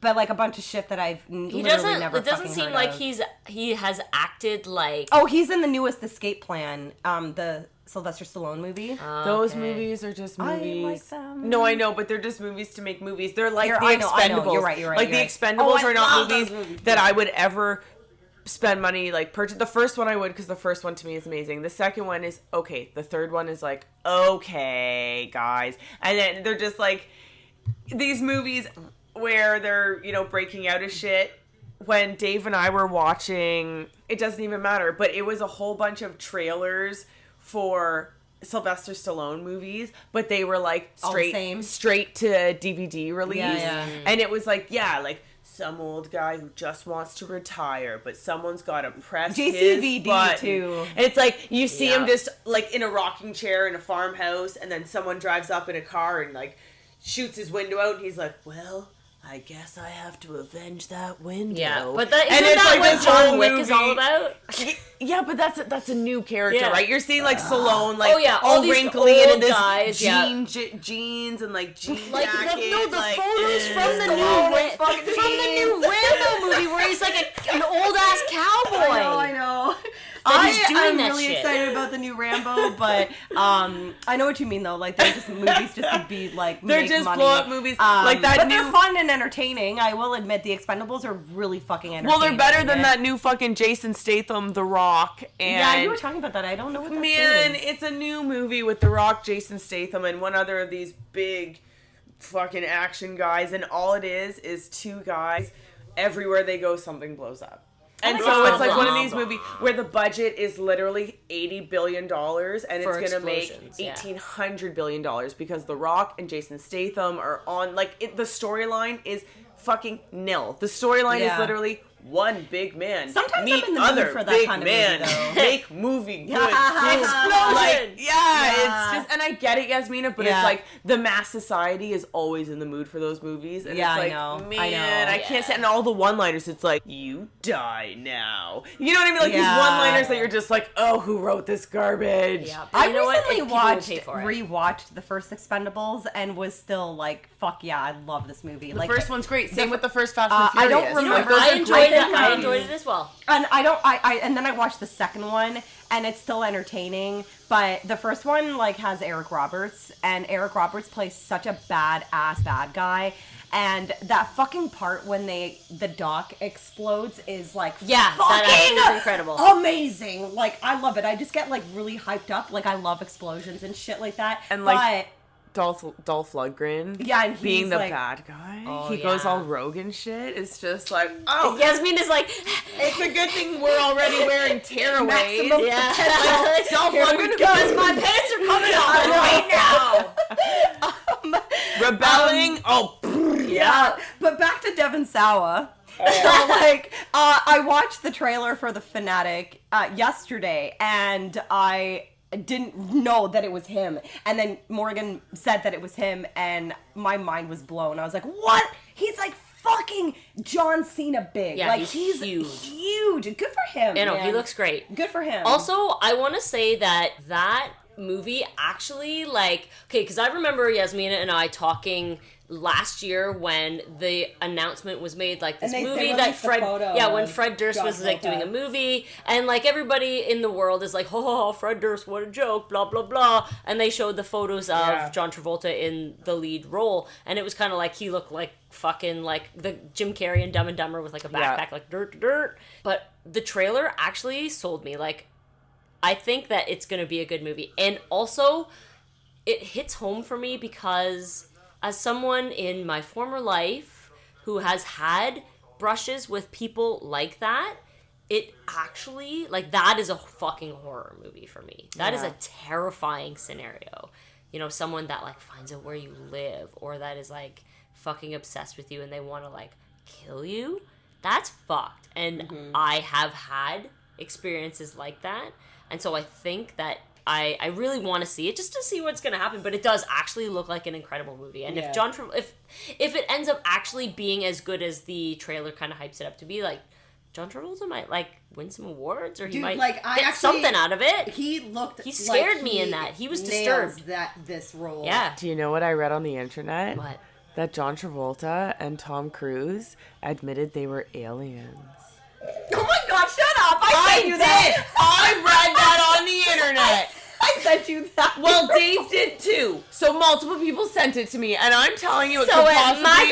but like a bunch of shit that I've He literally doesn't. never. It doesn't fucking seem heard like of. he has acted like. Oh, he's in the newest Escape Plan, the Sylvester Stallone movie. Those Okay. movies are just I movies. like them. No, I know, but they're just movies to make movies. They're like I the know, Expendables. You're right. Like the you're right. Expendables Oh, I are not love movies, those movies. that I would ever spend money like purchase. The first one I would, because the first one to me is amazing. The second one is okay. The third one is like okay, guys, and then they're just like these movies where they're breaking out of shit. When Dave and I were watching, it doesn't even matter, but it was a whole bunch of trailers for Sylvester Stallone movies, but they were like All the same. straight to DVD release. Yeah. And it was like, like some old guy who just wants to retire, but someone's got to press JCVD his button. too. And it's like you see Yeah. him just like in a rocking chair in a farmhouse, and then someone drives up in a car and like shoots his window out, and he's like, well, I guess I have to avenge that window. Yeah, but isn't And it's that like what this John whole Wick is all movie. about? Yeah, but that's a new character, Yeah. right? You're seeing like Stallone, like Oh, yeah, all all these wrinkly and in old this guys, yeah. jeans and like jean Like jacket. the like, photos from the Stallone new in fucking from the new jeans. Rambo movie where he's like an old ass cowboy. I know. That he's doing I'm that really shit. excited about the new Rambo, but I know what you mean though. Like they're just movies just to be like They're make just money. blow up movies. Like that but new. they're fun and entertaining. I will admit the Expendables are really fucking entertaining. Well, they're better than yeah. that new fucking Jason Statham, The Rock, and Yeah, you were talking about that. I don't know what that man, is. it's a new movie with The Rock, Jason Statham, and one other of these big fucking action guys, and all it is two guys. Everywhere they go, something blows up. And so it's like one of these movies where the budget is literally $80 billion and For it's going to make explosions, yeah. $1,800 billion because The Rock and Jason Statham are on, like, the storyline is fucking nil. The storyline is Yeah. literally one big man. Sometimes meet I'm in the mood other for that big kind of man. movie, though. Make movie good. Explosion! Like, Yeah. it's just, and I get it, Yasmina, but Yeah. it's like the mass society is always in the mood for those movies, and Yeah, it's I like, know. man, I know. I can't say. And all the one-liners, it's like, you die now. You know what I mean? Like Yeah. these one-liners that you're just like, oh, who wrote this garbage? Yeah, but I you know what? recently People will pay for it. rewatched the first Expendables and was still like, fuck yeah, I love this movie. The Like first one's great. Same the- with the first Fast I and don't Furious. remember- Like, those I are enjoyed great it. I movies. enjoyed it as well. And and then I watched the second one and it's still entertaining, but the first one like has Eric Roberts and Eric Roberts plays such a badass bad guy. And that fucking part when the dock explodes is like Yeah, that fucking actually is incredible. amazing. Like I love it. I just get like really hyped up. Like I love explosions and shit like that. And, like, Dolph Lundgren, Yeah, and being he's, the like- bad guy, Oh, he goes yeah. all rogue and shit. It's just like, oh, Yasmin is like, it's a good thing we're already wearing tearaways. Maximum yeah, Like, Dolph Here we Lundgren, go. because my pants are coming off right now. Rebelling. Yeah, but back to Devon Sawa. So, like, I watched the trailer for The Fanatic yesterday, and I didn't know that it was him. And then Morgan said that it was him, and my mind was blown. I was like, what? He's like fucking John Cena big. Yeah, like, he's huge. huge. Good for him. you know, he man. looks great. Good for him. Also, I want to say that movie actually, like, okay, because I remember Yasmina and I talking last year when the announcement was made, like this And they movie that released the Fred, photo yeah, when of Fred Durst John was like doing a Travolta. movie, and like everybody in the world is like, oh, Fred Durst, what a joke, blah blah blah, and they showed the photos of Yeah. John Travolta in the lead role, and it was kind of like he looked like fucking like the Jim Carrey in Dumb and Dumber with like a backpack, Yeah. like dirt. But the trailer actually sold me. Like, I think that it's gonna be a good movie, and also it hits home for me because as someone in my former life who has had brushes with people like that, it actually, like, that is a fucking horror movie for me. That is Yeah. a terrifying scenario. You know, someone that, like, finds out where you live, or that is, like, fucking obsessed with you and they want to, like, kill you. That's fucked. And I have had experiences like that. And so I think that I really want to see it just to see what's going to happen, but it does actually look like an incredible movie. And Yeah. if it ends up actually being as good as the trailer kind of hypes it up to be, like, John Travolta might, like, win some awards, or he Dude, might like, I get actually- something out of it. he looked. He scared me in that. He was nails disturbed. this role. Yeah. Do you know what I read on the internet? What? That John Travolta and Tom Cruise admitted they were aliens. Oh my god! Shut up! I sent you that. I read that on the internet. I sent you that. Well, Dave did too. So multiple people sent it to me, and I'm telling you, it So could it possibly might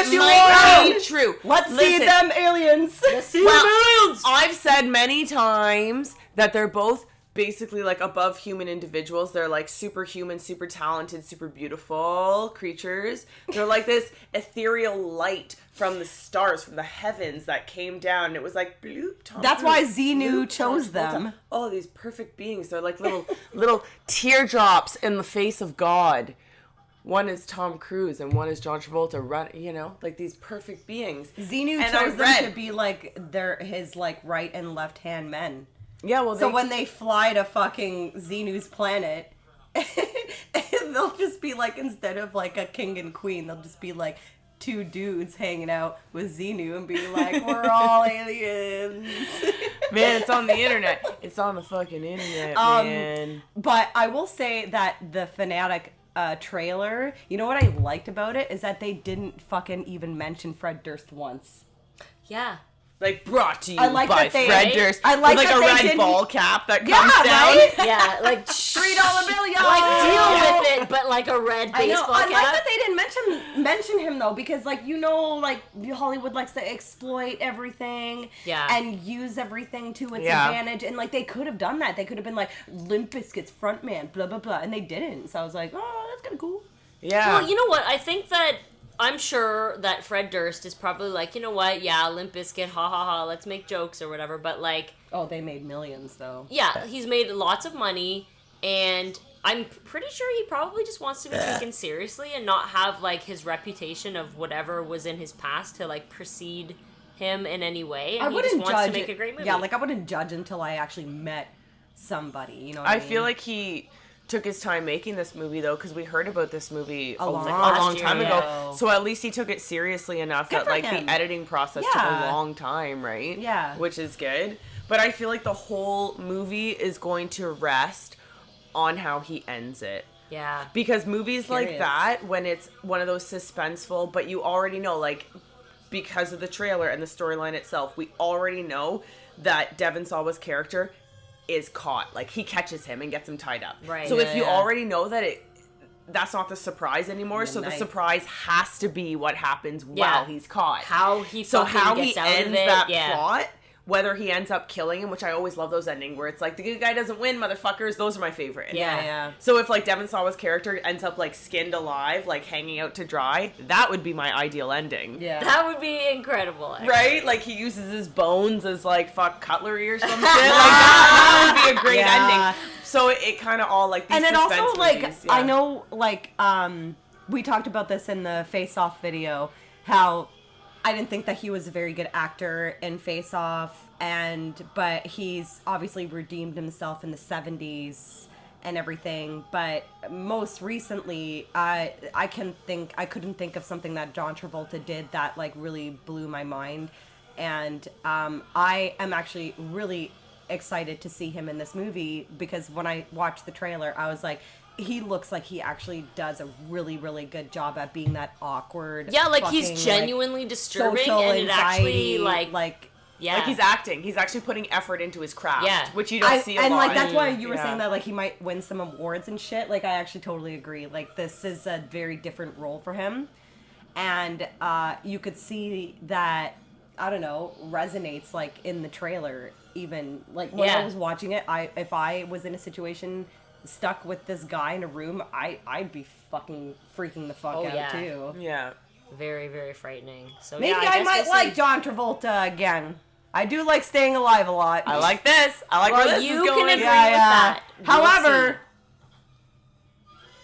be it might be true. true. Let's see Listen, them aliens. Well, I've said many times that they're both basically like above human individuals. They're like superhuman, super talented, super beautiful creatures. They're like this ethereal light from the stars, from the heavens that came down. And it was like, bloop, Tom That's Cruise, why Xenu bloop, chose Tom Travolta. them. Oh, these perfect beings. They're like little teardrops in the face of God. One is Tom Cruise and one is John Travolta. You know, like these perfect beings. Xenu And I chose them read- to be like his like right and left hand men. Yeah, well, So when they fly to fucking Xenu's planet, they'll just be like, instead of like a king and queen, they'll just be like two dudes hanging out with Xenu and being like, we're all aliens. Man, it's on the internet. It's on the fucking internet, man. But I will say that the Fanatic trailer, you know what I liked about it is that they didn't fucking even mention Fred Durst once. Yeah. Like, brought to you I like by that they- Fred Durst. I like with, that a they red didn't- ball cap that comes Yeah, down. right? Yeah, like $3 bill, y'all. like deal with it, but like a red I know. baseball I cap. like that they didn't mention him though, because like like Hollywood likes to exploit everything, Yeah. and use everything to its Yeah. advantage, and like they could have done that. They could have been like Limp Bizkit's frontman, blah blah blah, and they didn't. So I was like, oh, that's kind of cool. Yeah. Well, you know what? I think that I'm sure that Fred Durst is probably like, you know what? Yeah, Limp Bizkit, ha ha ha, let's make jokes or whatever. But like, Oh, they made millions though. yeah, he's made lots of money, and I'm pretty sure he probably just wants to be taken seriously and not have like his reputation of whatever was in his past to like precede him in any way. And I he wouldn't just wants judge to make it. a great movie. Yeah, like I wouldn't judge until I actually met somebody. You know what I I mean? feel like he took his time making this movie though, because we heard about this movie a long long year, time yeah. ago. So at least he took it seriously enough Good that for like him. the editing process Yeah. took a long time, right? Yeah. Which is good. But I feel like the whole movie is going to rest on how he ends it. Yeah. Because movies like Curious. that, when it's one of those suspenseful, but you already know, like, because of the trailer and the storyline itself, we already know that Devon Sawa's character is caught. Like, he catches him and gets him tied up. Right. So Yeah, if you yeah. already know that that's not the surprise anymore, so the knife. surprise has to be what happens Yeah. while he's caught. How he So fucking how gets he out of ends it, that yeah. plot, whether he ends up killing him, which I always love those endings where it's like the good guy doesn't win, motherfuckers. Those are my favorite. Yeah. yeah. So if like Devon Sawa's character ends up like skinned alive, like hanging out to dry, that would be my ideal ending. Yeah. That would be incredible. Actually. Right? Like he uses his bones as like fuck cutlery or some shit. Like that would be a great Yeah. ending. So it kind of all like these And it also suspense like movies, I yeah. know like we talked about this in the Face Off video, how I didn't think that he was a very good actor in Face Off, but he's obviously redeemed himself in the 70s and everything. But most recently, I couldn't think of something that John Travolta did that like really blew my mind, and I am actually really excited to see him in this movie, because when I watched the trailer, I was like, he looks like he actually does a really, really good job at being that awkward. Yeah, like fucking, he's genuinely disturbing, social and it actually anxiety, like yeah, Like he's acting. He's actually putting effort into his craft. Yeah. Which you don't see a and lot. like that's why you were Yeah. saying that like he might win some awards and shit. Like I actually totally agree. Like this is a very different role for him, and you could see that, I don't know, resonates like in the trailer. Even like when I Yeah. was watching it, if I was in a situation stuck with this guy in a room, I'd be fucking freaking the fuck Oh, out yeah. too. Yeah. very, very frightening. So Maybe yeah, I guess might we'll like see. John Travolta again. I do like Staying Alive a lot. I like this. I like where Well, this you is going. can agree Yeah, with yeah. that. We'll However, see.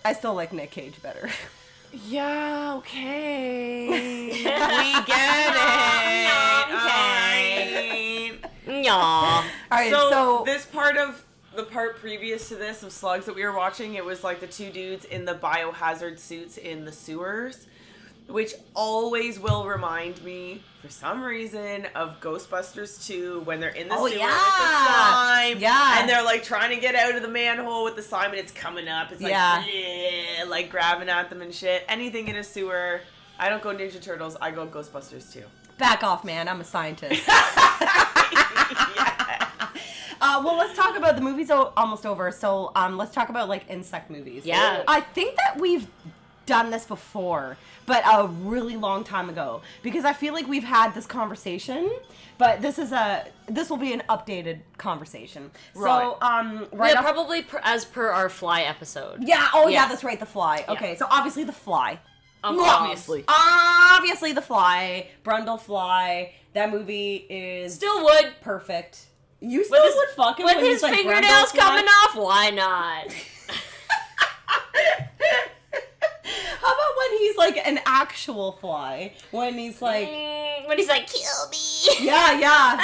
I still like Nick Cage better. Yeah, okay. We get it. Okay. Alright. Yaw. All right, So, so this part of the part previous to this of Slugs that we were watching, it was like the two dudes in the biohazard suits in the sewers, which always will remind me, for some reason, of Ghostbusters 2 when they're in the Oh, sewer yeah. with the slime. Yeah. And they're like trying to get out of the manhole with the slime and it's coming up. It's like, Yeah. "Bleh," like grabbing at them and shit. Anything in a sewer. I don't go Ninja Turtles, I go Ghostbusters 2. back off, man. I'm a scientist. Yeah. Well, let's talk about the movie's almost over. So let's talk about like insect movies. Yeah. I think that we've done this before, but a really long time ago, because I feel like we've had this conversation, but this will be an updated conversation. Right. So right Yeah, off- probably as per our Fly episode. yeah. Oh yeah, Yeah. that's right. The Fly. Okay, so obviously the Fly. Obviously. Obviously the Fly. Brundle Fly. That movie is Still would. perfect. You still his- would fuck him With when his he's like fingernails Brundle Fly? coming off, why not? How about when he's like an actual fly? When he's like, When he's like, kill me. yeah.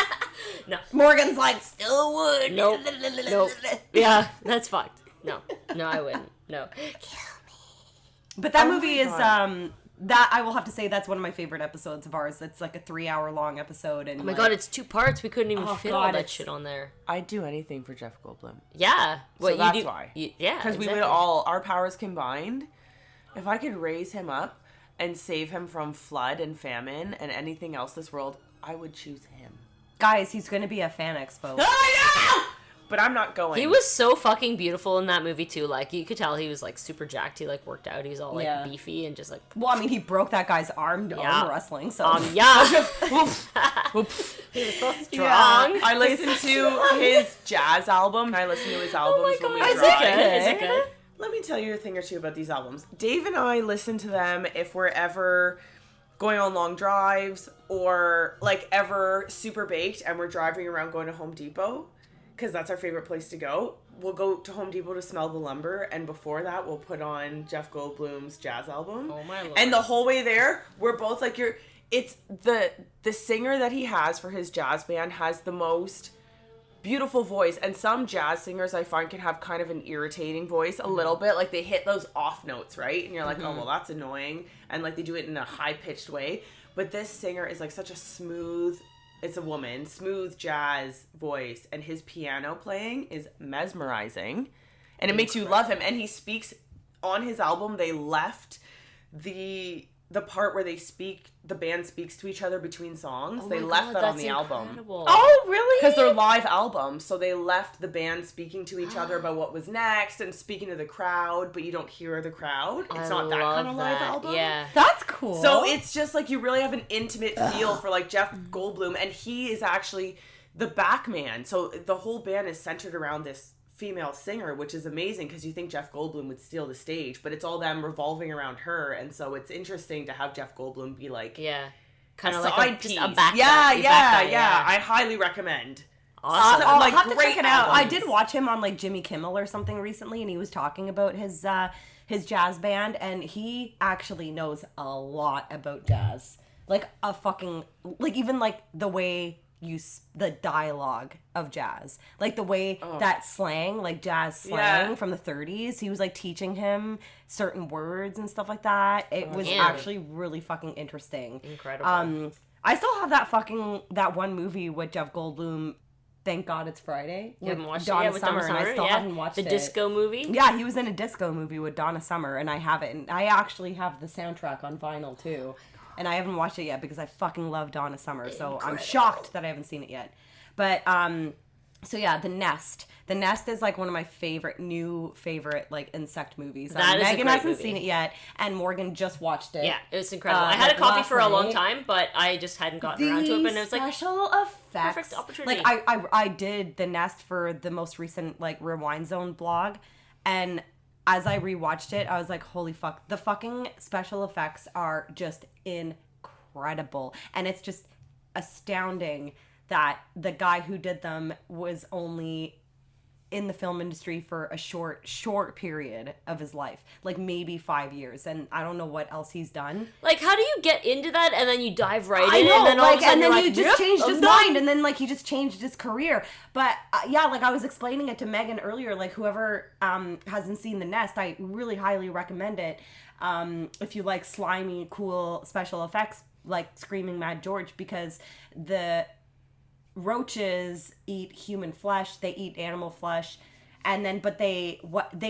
No. Morgan's like, still would. Nope. Nope. Yeah, that's fucked. No, I wouldn't. No. But that Oh movie my is God. that I will have to say that's one of my favorite episodes of ours. It's like a 3-hour long episode. And Oh my god, it's 2 parts. We couldn't even fit all God, that it's- shit on there. I'd do anything for Jeff Goldblum. Yeah. So that's why. Yeah. Because we would all, our powers combined, if I could raise him up and save him from flood and famine and anything else this world, I would choose him. Guys, he's going to be a fan expo. Oh, yeah! But I'm not going. He was so fucking beautiful in that movie too. Like you could tell he was like super jacked. He like worked out. He was all like Yeah. beefy and just like Well, I mean, he broke that guy's arm Yeah. wrestling, so... yeah. He was so strong. Yeah. I listened to his jazz album. I listened to his albums when we Is drive. it good? Is it good? Let me tell you a thing or two about these albums. Dave and I listen to them if we're ever going on long drives or like ever super baked and we're driving around going to Home Depot because that's our favorite place to go. We'll go to Home Depot to smell the lumber, and before that we'll put on Jeff Goldblum's jazz album. Oh my lord. And the whole way there, we're both like, it's the singer that he has for his jazz band has the most beautiful voice, and some jazz singers I find can have kind of an irritating voice a little bit, like they hit those off notes, right? And you're like, oh well, that's annoying, and like they do it in a high-pitched way. But this singer is like such a smooth, it's a woman, smooth jazz voice, and his piano playing is mesmerizing, and it makes you love him. And he speaks on his album, they left the part where the band speaks to each other between songs. Oh They my left God, that on that's the album. incredible. Oh, really? Because they're live albums, so they left the band speaking to each other about what was next and speaking to the crowd, but you don't hear the crowd. It's not that kind of live album. Yeah. That's cool. So it's just like you really have an intimate feel for like Jeff Goldblum, and he is actually the back man. So the whole band is centered around this female singer, which is amazing because you think Jeff Goldblum would steal the stage, but it's all them revolving around her, and so it's interesting to have Jeff Goldblum be like Yeah. Kind a of like side just piece. a back yeah, back yeah, guy, yeah. I highly recommend. Awesome. I'll like, have to great check it out. I albums. did watch him on like Jimmy Kimmel or something recently, and he was talking about his jazz band, and he actually knows a lot about jazz. Like a fucking like even like the way the dialogue of jazz, like the way that slang, like jazz slang Yeah. from the 30s, he was like teaching him certain words and stuff like that. It was yeah. actually really fucking interesting. Incredible. I still have that one movie with Jeff Goldblum. Thank God It's Friday. You haven't watched Donna it yet with Donna Summer, and I still haven't watched the it. disco movie. Yeah, he was in a disco movie with Donna Summer, and I haven't. And I actually have the soundtrack on vinyl too, and I haven't watched it yet because I fucking love Donna Summer. So I'm shocked that I haven't seen it yet. But so yeah, The Nest. The Nest is like one of my new favorite like insect movies. That is a Megan great hasn't movie. seen it yet, and Morgan just watched it. Yeah, it was incredible. I had like a copy last for a long night. time, but I just hadn't gotten around to it. But it was like, special effects, perfect opportunity. Like I did The Nest for the most recent like Rewind Zone blog, and as I rewatched it, I was like, holy fuck, the fucking special effects are just incredible, and it's just astounding that the guy who did them was only in the film industry for a short period of his life, like maybe 5 years, and I don't know what else he's done. like, how do you get into that and then you dive right I in, know, and then all of a like, sudden and then you're he like, just "Yep, changed I'm his done." mind, and then like he just changed his career. But yeah, like I was explaining it to Megan earlier, like whoever hasn't seen The Nest, I really highly recommend it. If you like slimy, cool special effects, like Screaming Mad George, because the roaches eat human flesh, they eat animal flesh, and then but they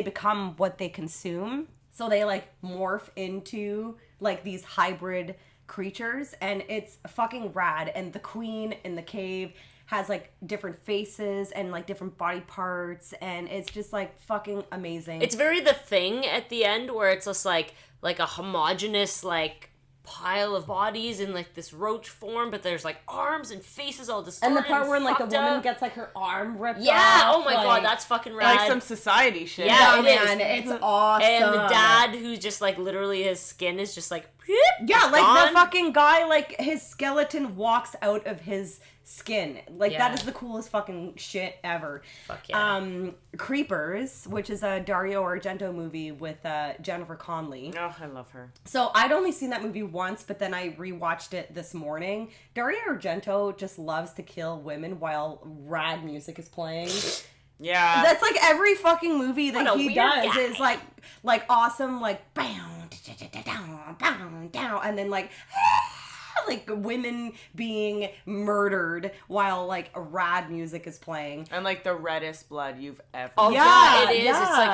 become what they consume, so they like morph into like these hybrid creatures, and it's fucking rad. And the queen in the cave has like different faces and like different body parts, and it's just like fucking amazing. It's very The Thing at the end, where it's just like a homogenous like pile of bodies in like this roach form, but there's like arms and faces all distorted. and the part where like the fucked woman up. gets like her arm ripped Yeah, off. oh my like, god, that's fucking rad. Like some society shit. Yeah, yeah, it man, is. it's awesome. And the dad, who's just like literally his skin is just like Yeah, it's like gone. the fucking guy, like his skeleton walks out of his skin. Like Yeah. that is the coolest fucking shit ever. Fuck yeah. Creepers, which is a Dario Argento movie with Jennifer Connelly. Oh, I love her. So I'd only seen that movie once, but then I rewatched it this morning. Dario Argento just loves to kill women while rad music is playing. Yeah. That's like every fucking movie that What a he weird does guy. is like awesome, like bam, and then like women being murdered while like rad music is playing. And like the reddest blood you've ever. Oh Yeah, yeah, it is. yeah. It's like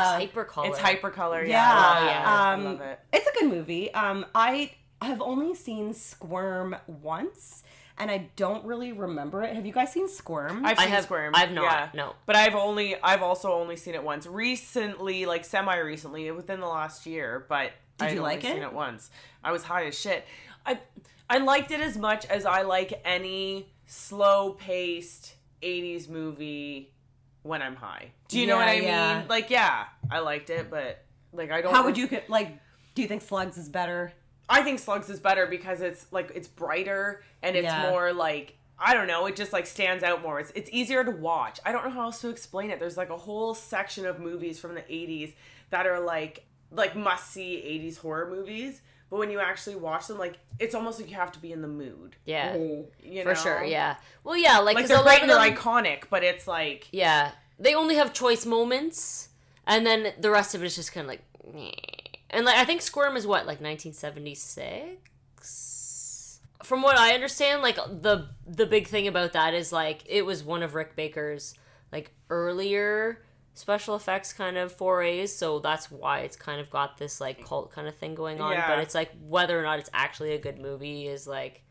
hypercolor. It's hypercolor. Yeah. Yeah. Oh, yeah. I love it. It's a good movie. I have only seen Squirm once, and I don't really remember it. Have you guys seen Squirm? I've I seen have- Squirm. I've not, Yeah. no. But I've also only seen it once. Recently, like semi-recently, within the last year, but Did you I'd like only it? seen it once. I was high as shit. I liked it as much as I like any slow-paced 80s movie when I'm high. Do you know what I Yeah. mean? Like, yeah, I liked it, but like I don't How would you do you think Slugs is better? I think Slugs is better because it's like it's brighter and it's Yeah. more like I don't know, it just like stands out more. It's easier to watch. I don't know how else to explain it. There's like a whole section of movies from the 80s that are like must-see 80s horror movies, but when you actually watch them, like it's almost like you have to be in the mood. Yeah, You for know? sure. Yeah. Well, yeah, like Like 'cause they're a lot great of and they're them, iconic, but it's like yeah, they only have choice moments, and then the rest of it is just kind of like, meh. And like I think Squirm is what, like 1976. From what I understand, like the big thing about that is like it was one of Rick Baker's like earlier special effects kind of forays, so that's why it's kind of got this like cult kind of thing going on. Yeah. But it's like whether or not it's actually a good movie is like,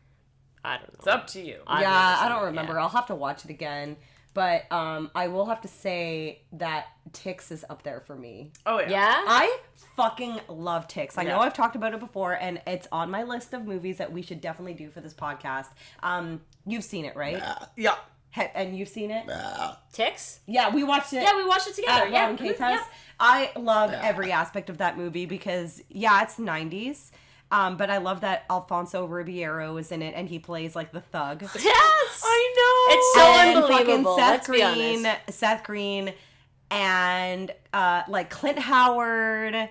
I don't know. it's up to you. I've Yeah, never I seen don't it, remember. yeah. I'll have to watch it again. But I will have to say that Ticks is up there for me. Oh yeah. Yeah? I fucking love Ticks. I know Yeah. I've talked about it before, and it's on my list of movies that we should definitely do for this podcast. You've seen it, right? Yeah. And you've seen it? Ticks? Yeah, we watched it. Yeah, we watched it together. At Yeah. Rob and Kate's Mhm, house. I love every aspect of that movie because, yeah, it's 90s. But I love that Alfonso Ribeiro is in it and he plays like the thug. yeah. Yes! I know. It's so And unbelievable. fucking Let's be honest. Seth Green and like Clint Howard.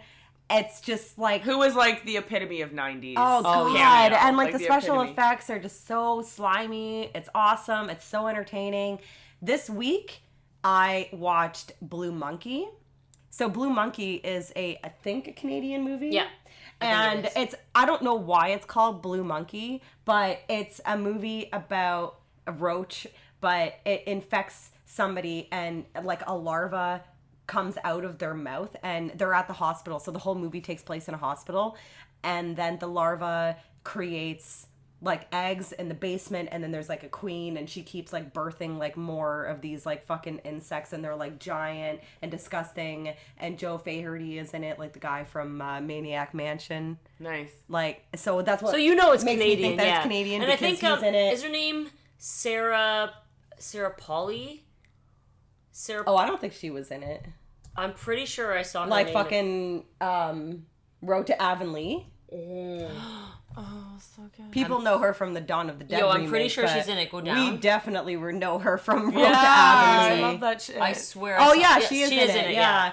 It's just like Who was like the epitome of 90s? oh god, cameo. and like the special epitome. effects are just so slimy. It's awesome. It's so entertaining. This week I watched Blue Monkey. So Blue Monkey is I think a Canadian movie. Yeah. And it is. it's I don't know why it's called Blue Monkey, but it's a movie about a roach, but it infects somebody and like a larva comes out of their mouth and they're at the hospital. So the whole movie takes place in a hospital, and then the larva creates like eggs in the basement, and then there's like a queen and she keeps like birthing like more of these like fucking insects, and they're like giant and disgusting, and Joe Faherty is in it, like the guy from Maniac Mansion. Nice. Like, so that's what So you know it's makes Canadian, me think that yeah. it's Canadian, and I because think he's in it. is her name Sarah Polly? Sarah. Oh, I don't think she was in it. I'm pretty sure I saw her Like name. fucking Road to Avonlea. Oh, so good. People know her from the Dawn of the Dead Yo, I'm pretty remake, sure but she's in it. Go We down. definitely know her from Road Yeah, to I Avonlea. love that shit. I swear. Oh I saw, yeah, yes, she is in it. Yeah.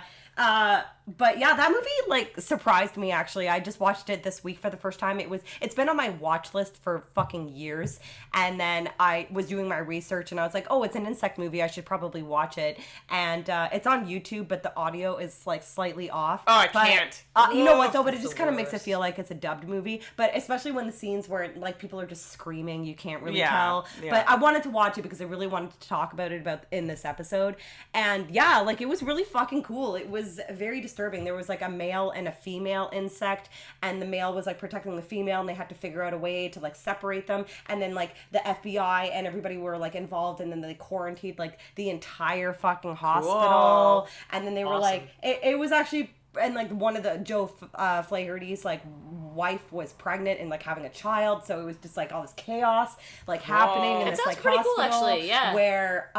But yeah, that movie like surprised me actually. I just watched it this week for the first time. It's been on my watch list for fucking years, and then I was doing my research and I was like, oh, it's an insect movie. I should probably watch it. And it's on YouTube, but the audio is like slightly off. Oh, I But, can't. you know what though? But it It's just the kind of makes it worst. feel like it's a dubbed movie. But especially when the scenes where like people are just screaming, you can't really Yeah, tell. yeah. But I wanted to watch it because I really wanted to talk about it in this episode. And yeah, like it was really fucking cool. It was very disturbing. There was like a male and a female insect, and the male was like protecting the female, and they had to figure out a way to like separate them. And then like the FBI and everybody were like involved, and then they quarantined like the entire fucking hospital. And then they were Awesome. like, it was actually. And like one of the Joe Flaherty's like wife was pregnant and like having a child, so it was just like all this chaos like happening in That this sounds like pretty cool, hospital, actually, yeah. where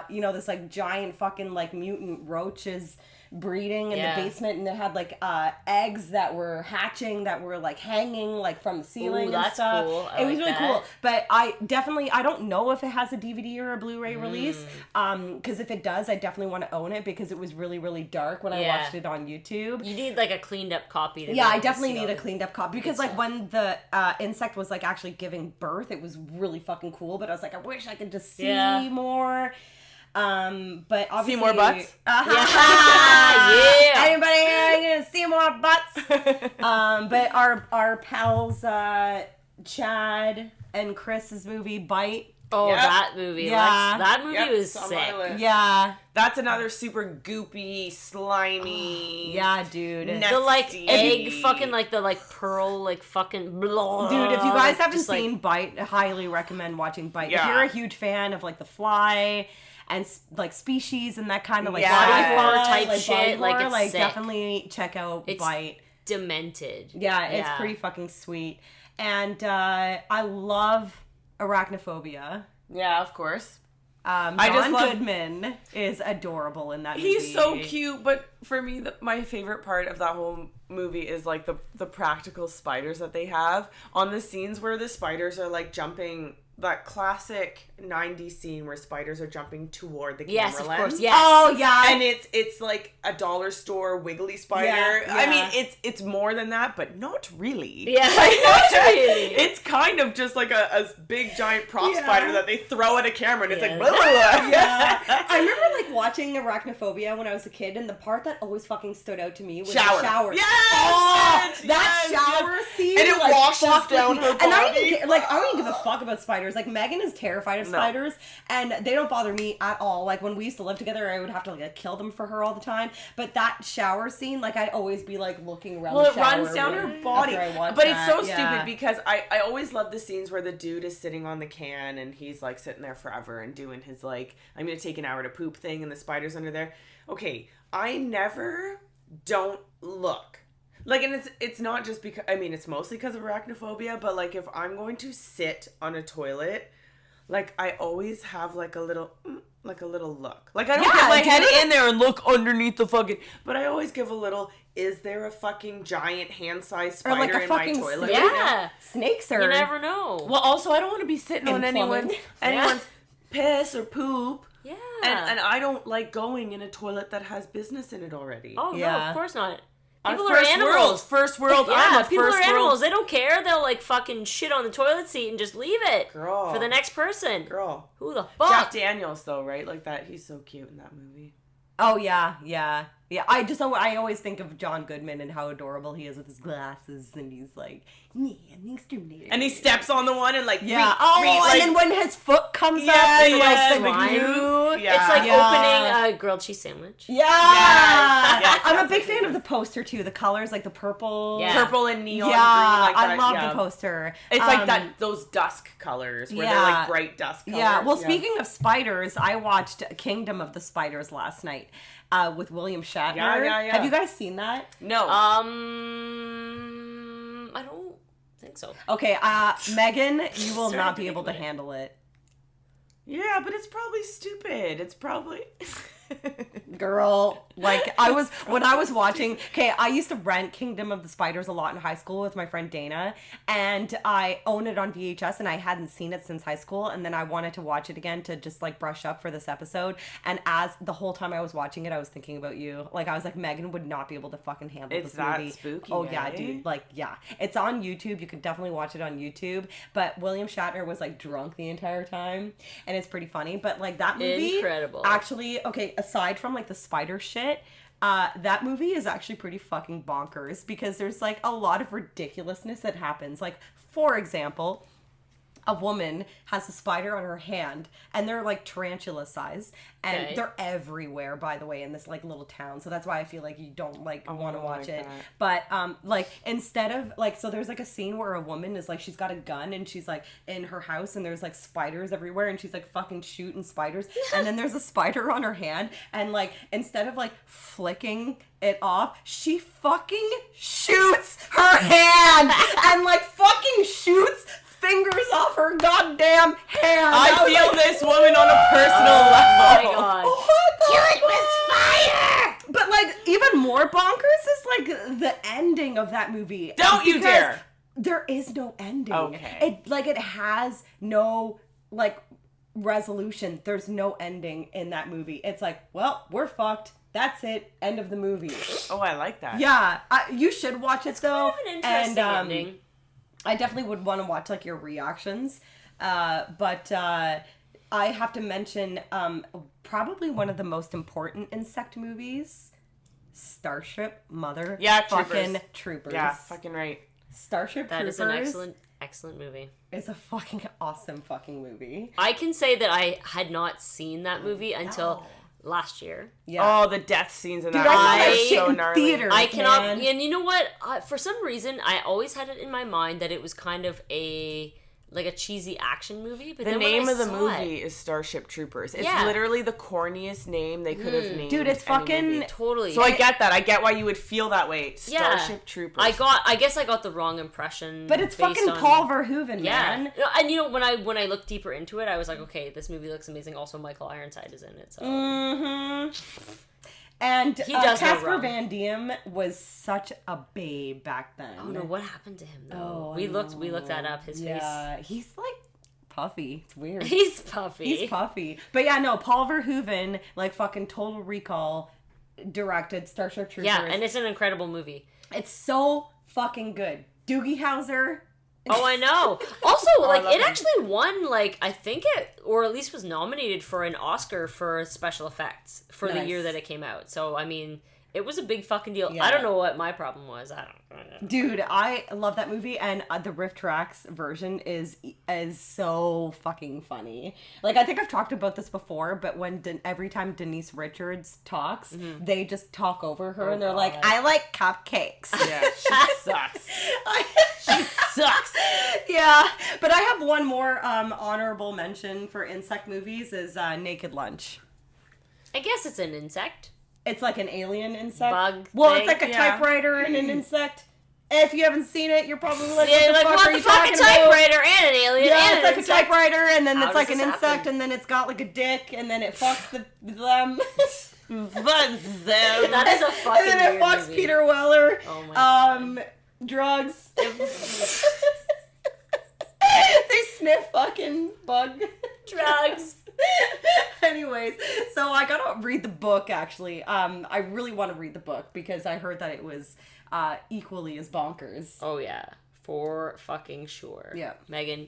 you know, this like giant fucking like mutant roach is breeding in Yeah. the basement, and they had like eggs that were hatching that were like hanging like from the ceiling and that's stuff. cool. I It was like really that. cool. But I don't know if it has a DVD or a Blu-ray Mm. release. Because if it does, I definitely want to own it because it was really, really dark when I Yeah. watched it on YouTube. You need like a cleaned up copy. To be Yeah, I able to definitely see need all a the- cleaned up copy because like when the insect was like actually giving birth, it was really fucking cool. But I was like, I wish I could just see Yeah. more. But obviously, See more butts? Yeah. Anybody here gonna see more butts? But our pals, Chad and Chris's movie Bite. Oh, Yep. that movie. Yeah. That movie Yep, was it's on sick. my list. Yeah, That's another super goopy, slimy. yeah, dude. Ne- The like Nasty. egg fucking like the like pearl like fucking blah. Dude, if you guys haven't just, like, seen Bite, I highly recommend watching Bite. If Yeah. you're a huge fan of like The Fly and like Species and that kind of like Yeah. body Body horror type body shit, like, horror, it's sick. definitely check out It's Bite. demented. Yeah, it's pretty fucking sweet. And I love Arachnophobia. Yeah, of course. John I just love- Goodman is adorable in that movie. He's so cute, but for me, my favorite part of that whole movie is like the practical spiders that they have on the scenes where the spiders are like jumping. That classic 90s scene where spiders are jumping toward the camera Yes, of lens. course. Yes. Oh yeah, And it's like a dollar store wiggly spider. Yeah, I yeah. mean, it's more than that, but not really. Yeah, not really. It's kind of just like a big giant prop Yeah. spider that they throw at a camera, and it's Yeah. like, blah, blah, blah. yeah. I remember like watching Arachnophobia when I was a kid, and the part that always fucking stood out to me was Shower. the shower. Yes! Oh, Yes, that yes, shower yes. scene, And it like, washes fucked with down me. her And I body. didn't I don't even give a fuck about spiders. Like Megan is terrified of No. spiders, and they don't bother me at all. Like when we used to live together, I would have to like kill them for her all the time. But that shower scene, like I'd always be like looking around. Well, the it shower runs down her after body. I watch But that. it's so Yeah. stupid because I always love the scenes where the dude is sitting on the can and he's like sitting there forever and doing his like, I'm going to take an hour to poop thing and the spider's under there. Okay, I never don't look. Like, and it's not just because, I mean, it's mostly because of arachnophobia, but like if I'm going to sit on a toilet, like I always have like a little look. Like I don't Yeah, get my do head it. in there and look underneath the fucking, but I always give a little, is there a fucking giant hand-sized Or, like, spider a in my fucking toilet? snake. Yeah. Snakes are. You never know. Well, also I don't want to be sitting on In plumbing. anyone's piss or poop. Yeah. And I don't like going in a toilet that has business in it already. Oh no, Yeah. of course not. Our People are first animals. First world. Yeah, I'm a people first are world animals. They don't care. They'll like fucking shit on the toilet seat and just leave it girl. for the next person. girl. Who the Jeff fuck? Daniels though, right? Like that. He's so cute in that movie. Oh yeah. I always think of John Goodman and how adorable he is with his glasses, and he's like, yeah, I'm the exterminator. And he steps on the one and like yeah. like, And then when his foot comes Yeah, up, it's yeah, like the slime. glue. Yeah. It's like Yeah. opening a grilled cheese sandwich. Yeah. Yes, I'm a that's big what fan it of the poster too. The colors, like the purple. Yeah. purple and neon Yeah, green. Like I that, love yeah. the poster. It's like that those dusk colors where they're Yeah. like bright dusk colors. Yeah. Well, speaking of spiders, I watched Kingdom of the Spiders last night with William Shatner. Yeah. Have you guys seen that? No. I don't think so. Okay, Megan, you will Sorry, not be able to Megan. handle it. Yeah, but it's probably stupid. It's probably Girl, like when I was watching, okay, I used to rent Kingdom of the Spiders a lot in high school with my friend Dana, and I own it on VHS, and I hadn't seen it since high school, and then I wanted to watch it again to just like brush up for this episode, and as the whole time I was watching it, I was thinking about you. Like I was like, Megan would not be able to fucking handle It's this that movie. spooky, Oh yeah, eh? dude. Like yeah, it's on YouTube. You can definitely watch it on YouTube. But William Shatner was like drunk the entire time, and it's pretty funny. But like that movie, Incredible. actually, okay, aside from like the spider shit, that movie is actually pretty fucking bonkers because there's like a lot of ridiculousness that happens. Like, for example, a woman has a spider on her hand, and they're like tarantula size, and Okay. they're everywhere, by the way, in this like little town. So that's why I feel like you don't like want to watch like it. that. But like instead of like, so there's like a scene where a woman is like, she's got a gun and she's like in her house, and there's like spiders everywhere, and she's like fucking shooting spiders, and then there's a spider on her hand, and like instead of like flicking it off, she fucking shoots her hand and like fucking shoots fingers off her goddamn hand. I was feel like, this woman on a personal Oh my level. god. Kill it with fire! But like even more bonkers is like the ending of that movie. Don't you Because dare. There is no ending. Okay. It has no like resolution. There's no ending in that movie. It's like, well, we're fucked. That's it. End of the movie. Oh, I like that. Yeah, you should watch it though. Kind of an interesting and ending. I definitely would want to watch like your reactions. But I have to mention probably one of the most important insect movies. Starship Mother Yeah, fucking Troopers. Yeah, fucking right. Starship That Troopers is an excellent movie. is a fucking awesome fucking movie. I can say that I had not seen that movie until last year. Yeah. Oh, the death scenes in Dude, that I saw movie that are shit so in gnarly. theaters. I cannot, Man. and you know what? For some reason, I always had it in my mind that it was kind of a cheesy action movie. But The then when name I of the saw movie it, is Starship Troopers. It's Yeah. literally the corniest name they could have named. Dude, it's any fucking- movie. totally. So I get that. I get why you would feel that way. Yeah. Starship Troopers. I guess I got the wrong impression. But it's based fucking on- Paul Verhoeven, Yeah, man. and you know when I looked deeper into it, I was like, okay, this movie looks amazing. Also, Michael Ironside is in it, so Mm-hmm. And He does no Casper wrong. Van Diem was such a babe back then. oh no, what happened to him though? Oh, we I looked that up. His Yeah, he's like puffy. It's weird. face. He's puffy. He's puffy. But yeah, no, Paul Verhoeven, like fucking Total Recall, directed Starship Troopers. Yeah, and it's an incredible movie. it's so fucking good. Doogie Howser. Oh, I know. Also, like, love it him. actually won, like, I think it, or at least was nominated for an Oscar for special effects for the Nice. year that it came out. So, I mean, it was a big fucking deal. Yeah. I don't know what my problem was. I don't know. Dude, I love that movie, and the Riff Tracks version is so fucking funny. Like, I think I've talked about this before, but when every time Denise Richards talks, they just talk over her, and they're like, God. "I like cupcakes." Yeah, she sucks. She sucks. Yeah, but I have one more honorable mention for insect movies is Naked Lunch. I guess it's an insect. It's like an alien insect. Bug Well, thing, it's like a yeah. typewriter and an insect. If you haven't seen it, you're probably like, Yeah, what the like, fuck what are the you fuck, a talking about? typewriter and an alien Yeah, and it's an like insect. a typewriter, and then How it's like does an this insect, happen? and then it's got like a dick, and then it fucks them. That is a fucking And then it weird fucks movie. Peter Weller. Oh my God. Drugs. They sniff fucking bug. Drugs. Anyways, so I gotta read the book actually. I really want to read the book because I heard that it was equally as bonkers. Oh, yeah. For fucking sure. Yeah. Megan,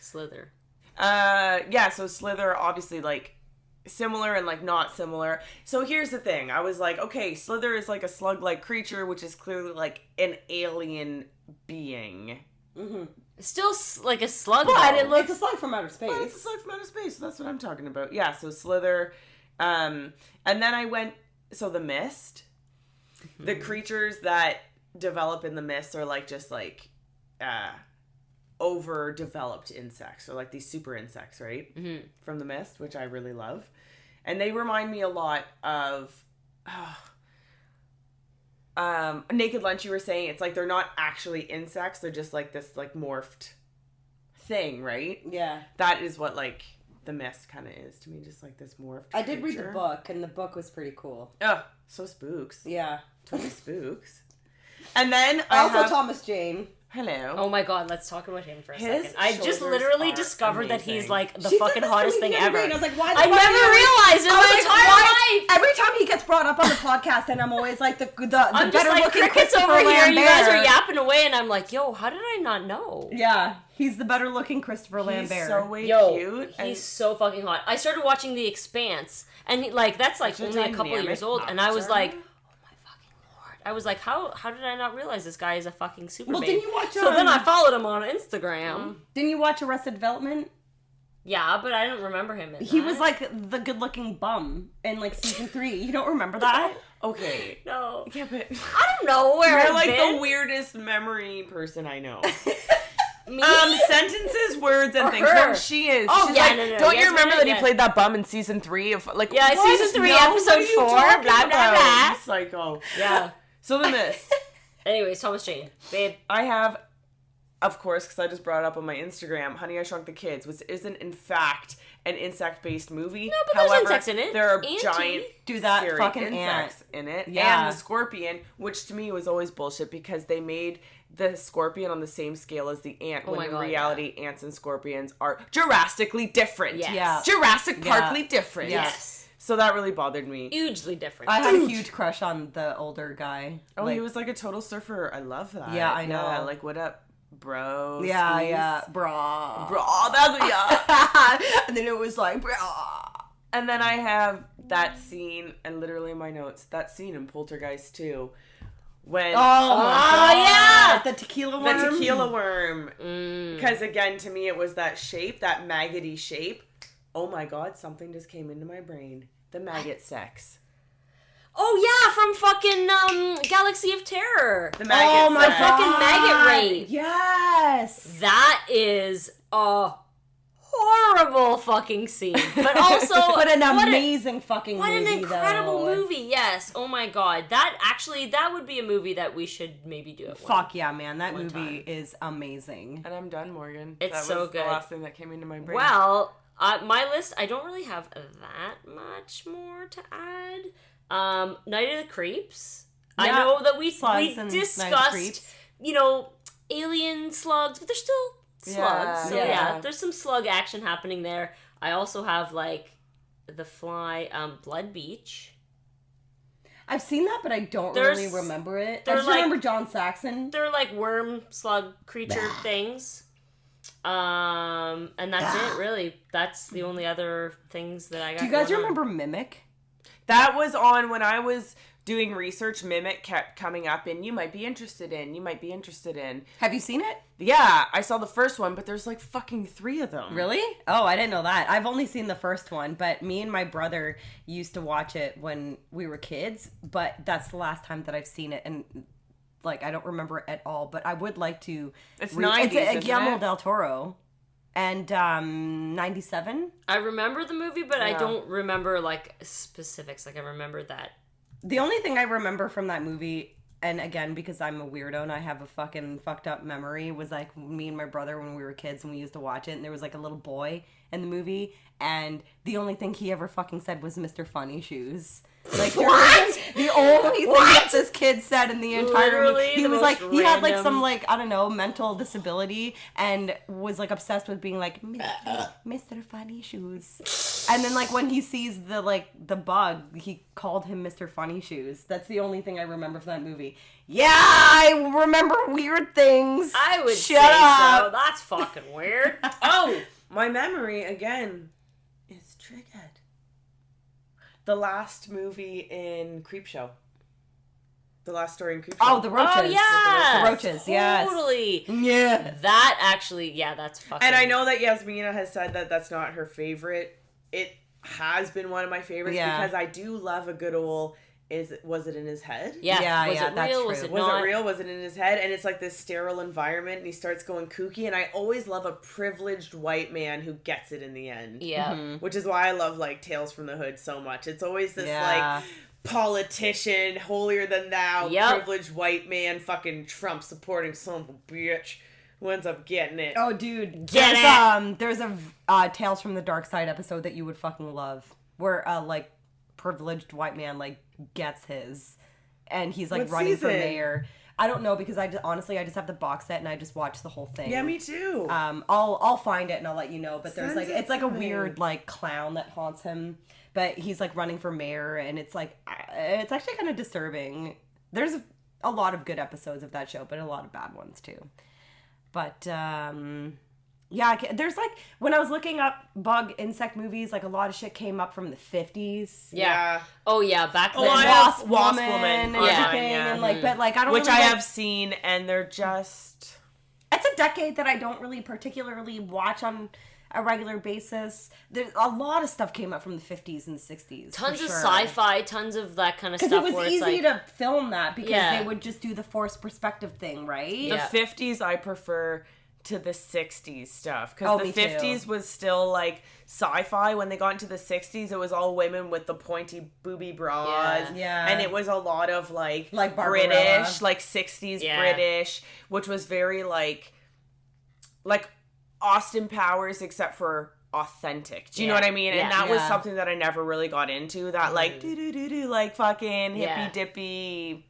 Slither. Yeah, so Slither, obviously, like, similar and, like, not similar. So here's the thing. I was like, okay, Slither is, like, a slug-like creature, which is clearly, like, an alien being. Still like a slug, But though. it looks a slug from outer space. But it's a slug from outer space, so that's what I'm talking about. Yeah, so Slither. And then I went, so the Mist. The creatures that develop in the Mist are, like, just, like, overdeveloped insects, or like these super insects, right? Mm-hmm. From the Mist, which I really love. And they remind me a lot of Naked Lunch. You were saying it's like they're not actually insects, they're just like this like morphed thing, right? Yeah. That is what like the Mist kind of is to me, just like this morphed I did read the creature. book, and the book was pretty cool. Oh, so spooks. Yeah. Totally spooks. And then I Also, have... Thomas Jane. Hello. Oh my God, let's talk about him for a His second. I just shoulders literally are discovered that he's amazing. like the She said fucking this to hottest me thing the other ever. day, and I was like, why the I fuck never do you- realized in I was my like, entire why- life. Every time he gets brought up on the podcast, and I'm always like the I'm just better like looking crickets Christopher over here. You guys are Lambert. yapping away, and I'm like, yo, how did I not know? Yeah, he's the better looking Christopher Lambert. He's so way Yo, cute. and- he's so fucking hot. I started watching The Expanse, and that's like Such a only a couple of dynamic years old, and I was actor. like, oh my fucking lord! I was like, how did I not realize this guy is a fucking super Well, babe? didn't you watch, So then I um, followed him on Instagram. Didn't you watch Arrested Development? Yeah, but I don't remember him. In He that. was like the good looking bum in like season 3. You don't remember that? Okay. no. Yeah, but I don't know where you're I've like been. the weirdest memory person I know. Me? Sentences, words, and Or things. her. No, she is. Oh, She's yeah, like, no, no, don't yes, you remember ma'am, that he yes. played that bum in season 3 of like? Yeah, what? season 3, No, episode what are you 4, talking blah, blah, about? blah. You Psycho. Yeah. So the Mist. Anyways, Thomas Jane, babe. I have, of course, because I just brought it up on my Instagram, Honey, I Shrunk the Kids, which isn't in fact an insect-based movie. No, but there's However, insects in it. There are Auntie. giant, Do that scary fucking insects in it, Yeah. and the scorpion, which to me was always bullshit because they made the scorpion on the same scale as the ant, Oh when my in God, reality, ants and scorpions are Jurassically different. Yes. Yeah. Jurassic Yeah. Parkly different. Yes. So that really bothered me. Hugely different. I had a huge crush on the older guy. Oh, Like, he was like a total surfer. I love that. Yeah, I know. Yeah, like, what up, bro? yeah, brah. Bro, that's yeah. And then it was like, brah. And then I have that scene, and literally in my notes, that scene in Poltergeist 2. When yeah, the tequila worm. the tequila worm. Because again, to me, it was that shape, that maggoty shape. Oh my god, something just came into my brain. The maggot sex. Oh yeah, from fucking Galaxy of Terror. The maggot my sex. fucking maggot rape. Yes. That is a horrible fucking scene, but also But an what amazing fucking what movie, an incredible though. movie. Yes. Oh my god. That would be a movie that we should maybe do it. Fuck yeah, man. That One movie time. is amazing. And I'm done, Morgan. It's that so was good. the last thing that came into my brain. Well, my list, I don't really have that much more to add. Night of the Creeps. I Yeah. know that we Slugs and Night of the discussed, Creeps. alien slugs, but they're still slugs. Yeah. So Yeah. yeah, there's some slug action happening there. I also have The Fly, Blood Beach. I've seen that, but I don't There's- really remember it. I they're just like- remember John Saxon. They're like worm slug creature things. And that's it, really. That's the only other things that I got. Do you guys going on. remember Mimic? That was on when I was doing research. Mimic kept coming up, and you might be interested in. Have you seen it? Yeah, I saw the first one, but there's like fucking 3 of them. Really? Oh, I didn't know that. I've only seen the first one, but me and my brother used to watch it when we were kids, but that's the last time that I've seen it, and I don't remember it at all, but I would like to. It's It's 90s, isn't Guillermo it? del Toro. And 97. I remember the movie, but I Yeah. don't remember specifics. I remember that. The only thing I remember from that movie, and again, because I'm a weirdo and I have a fucking fucked up memory, was me and my brother when we were kids and we used to watch it, and there was a little boy in the movie, and the only thing he ever fucking said was Mr. Funny Shoes. What? The only thing that this kid said in the entire Literally movie, he the was most he had random- some I don't know, mental disability, and was obsessed with being Mr. Funny Shoes. And then when he sees the bug, he called him Mr. Funny Shoes. That's the only thing I remember from that movie. Yeah, I remember weird things. I would Shut say up. so. That's fucking weird. Oh, my memory again is triggered. The last movie in Creepshow. The last story in Creepshow. Oh, the roaches. Oh yeah, The roaches, yes. Totally. Yeah. That actually, yeah, that's fucking. And I know that Yasmina has said that that's not her favorite. It has been one of my favorites because I do love a good old. Was it in his head? Yeah, Yeah, was yeah, it that's real? true. Was it Was not? it real? Was it in his head? And it's this sterile environment, and he starts going kooky. And I always love a privileged white man who gets it in the end. Yeah. Which is why I love Tales from the Hood so much. It's always this Yeah. politician, holier than thou, Yep. privileged white man, fucking Trump supporting son of a bitch who ends up getting it. Oh, dude. Get there's a Tales from the Dark Side episode that you would fucking love, where privileged white man gets his, and he's What running for season? mayor. I don't know because I just have the box set and I just watched the whole thing. Yeah, me too. I'll find it and I'll let you know. But there's Send it it's a to me. weird clown that haunts him, but he's running for mayor, and it's it's actually kind of disturbing. There's a lot of good episodes of that show, but a lot of bad ones too. But yeah, there's when I was looking up bug insect movies, a lot of shit came up from the 50s. Yeah. Oh yeah, back then. I Wasp have Wasp Woman Woman and online, everything, yeah. and but I don't Which really I have seen, and they're just... It's a decade that I don't really particularly watch on a regular basis. There's a lot of stuff came up from the 50s and 60s. Tons for of sure. sci-fi, tons of that kind of Because stuff. it was where easy it's to film that because Yeah. they would just do the forced perspective thing, right? The Yeah. 50s I prefer to the 60s stuff. Oh, Because me the too. 50s was still sci-fi. When they got into the 60s, it was all women with the pointy booby bras. Yeah. And it was a lot of Barbarella. British, 60s Yeah. British, which was very like Austin Powers except for authentic. Do you know Yeah. what I mean? Yeah. And that was Yeah. something that I never really got into. That do fucking Yeah. hippy dippy.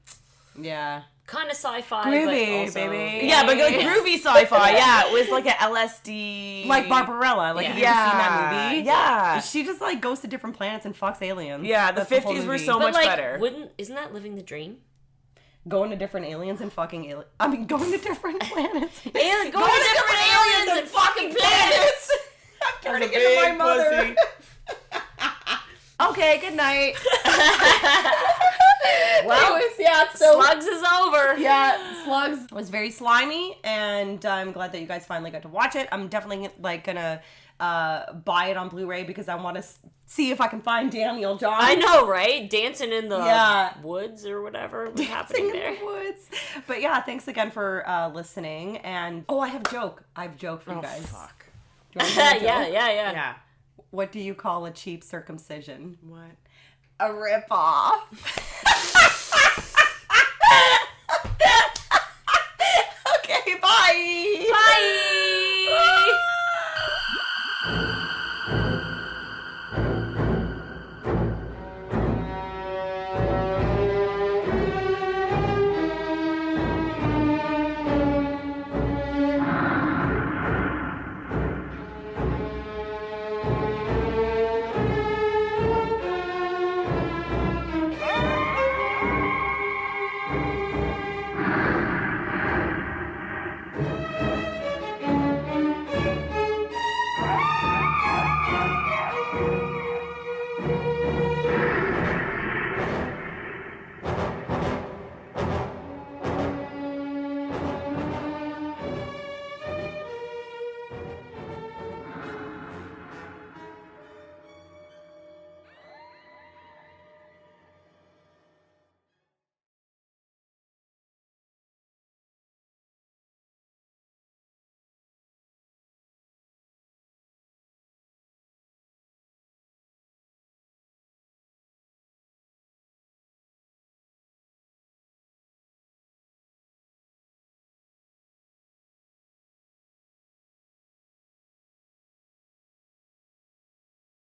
Yeah. kind of sci-fi, Groovy, but also, baby. Yeah, but yeah. groovy sci-fi. Yeah, it was like a LSD. Like Barbarella. Have you ever seen that movie? Yeah. She just goes to different planets and fucks aliens. Yeah, the That's whole 50s were movie. so But much better. isn't that living the dream? Going to different aliens and fucking aliens. I mean, going to different planets. Going to different aliens and fucking planets. I'm turning into my mother. Okay, good night. Well, Anyways, yeah, so Slugs is over. yeah, Slugs was very slimy, and I'm glad that you guys finally got to watch it. I'm definitely like gonna buy it on Blu-ray because I want to see if I can find Daniel John. I know, right? Dancing in the Yeah. woods or whatever was Dancing happening in there. the woods. But yeah, thanks again for listening. And I have a joke. I have a joke for you guys. Fuck. Do you want to hear a joke? Yeah. Yeah. What do you call a cheap circumcision? What? A rip-off.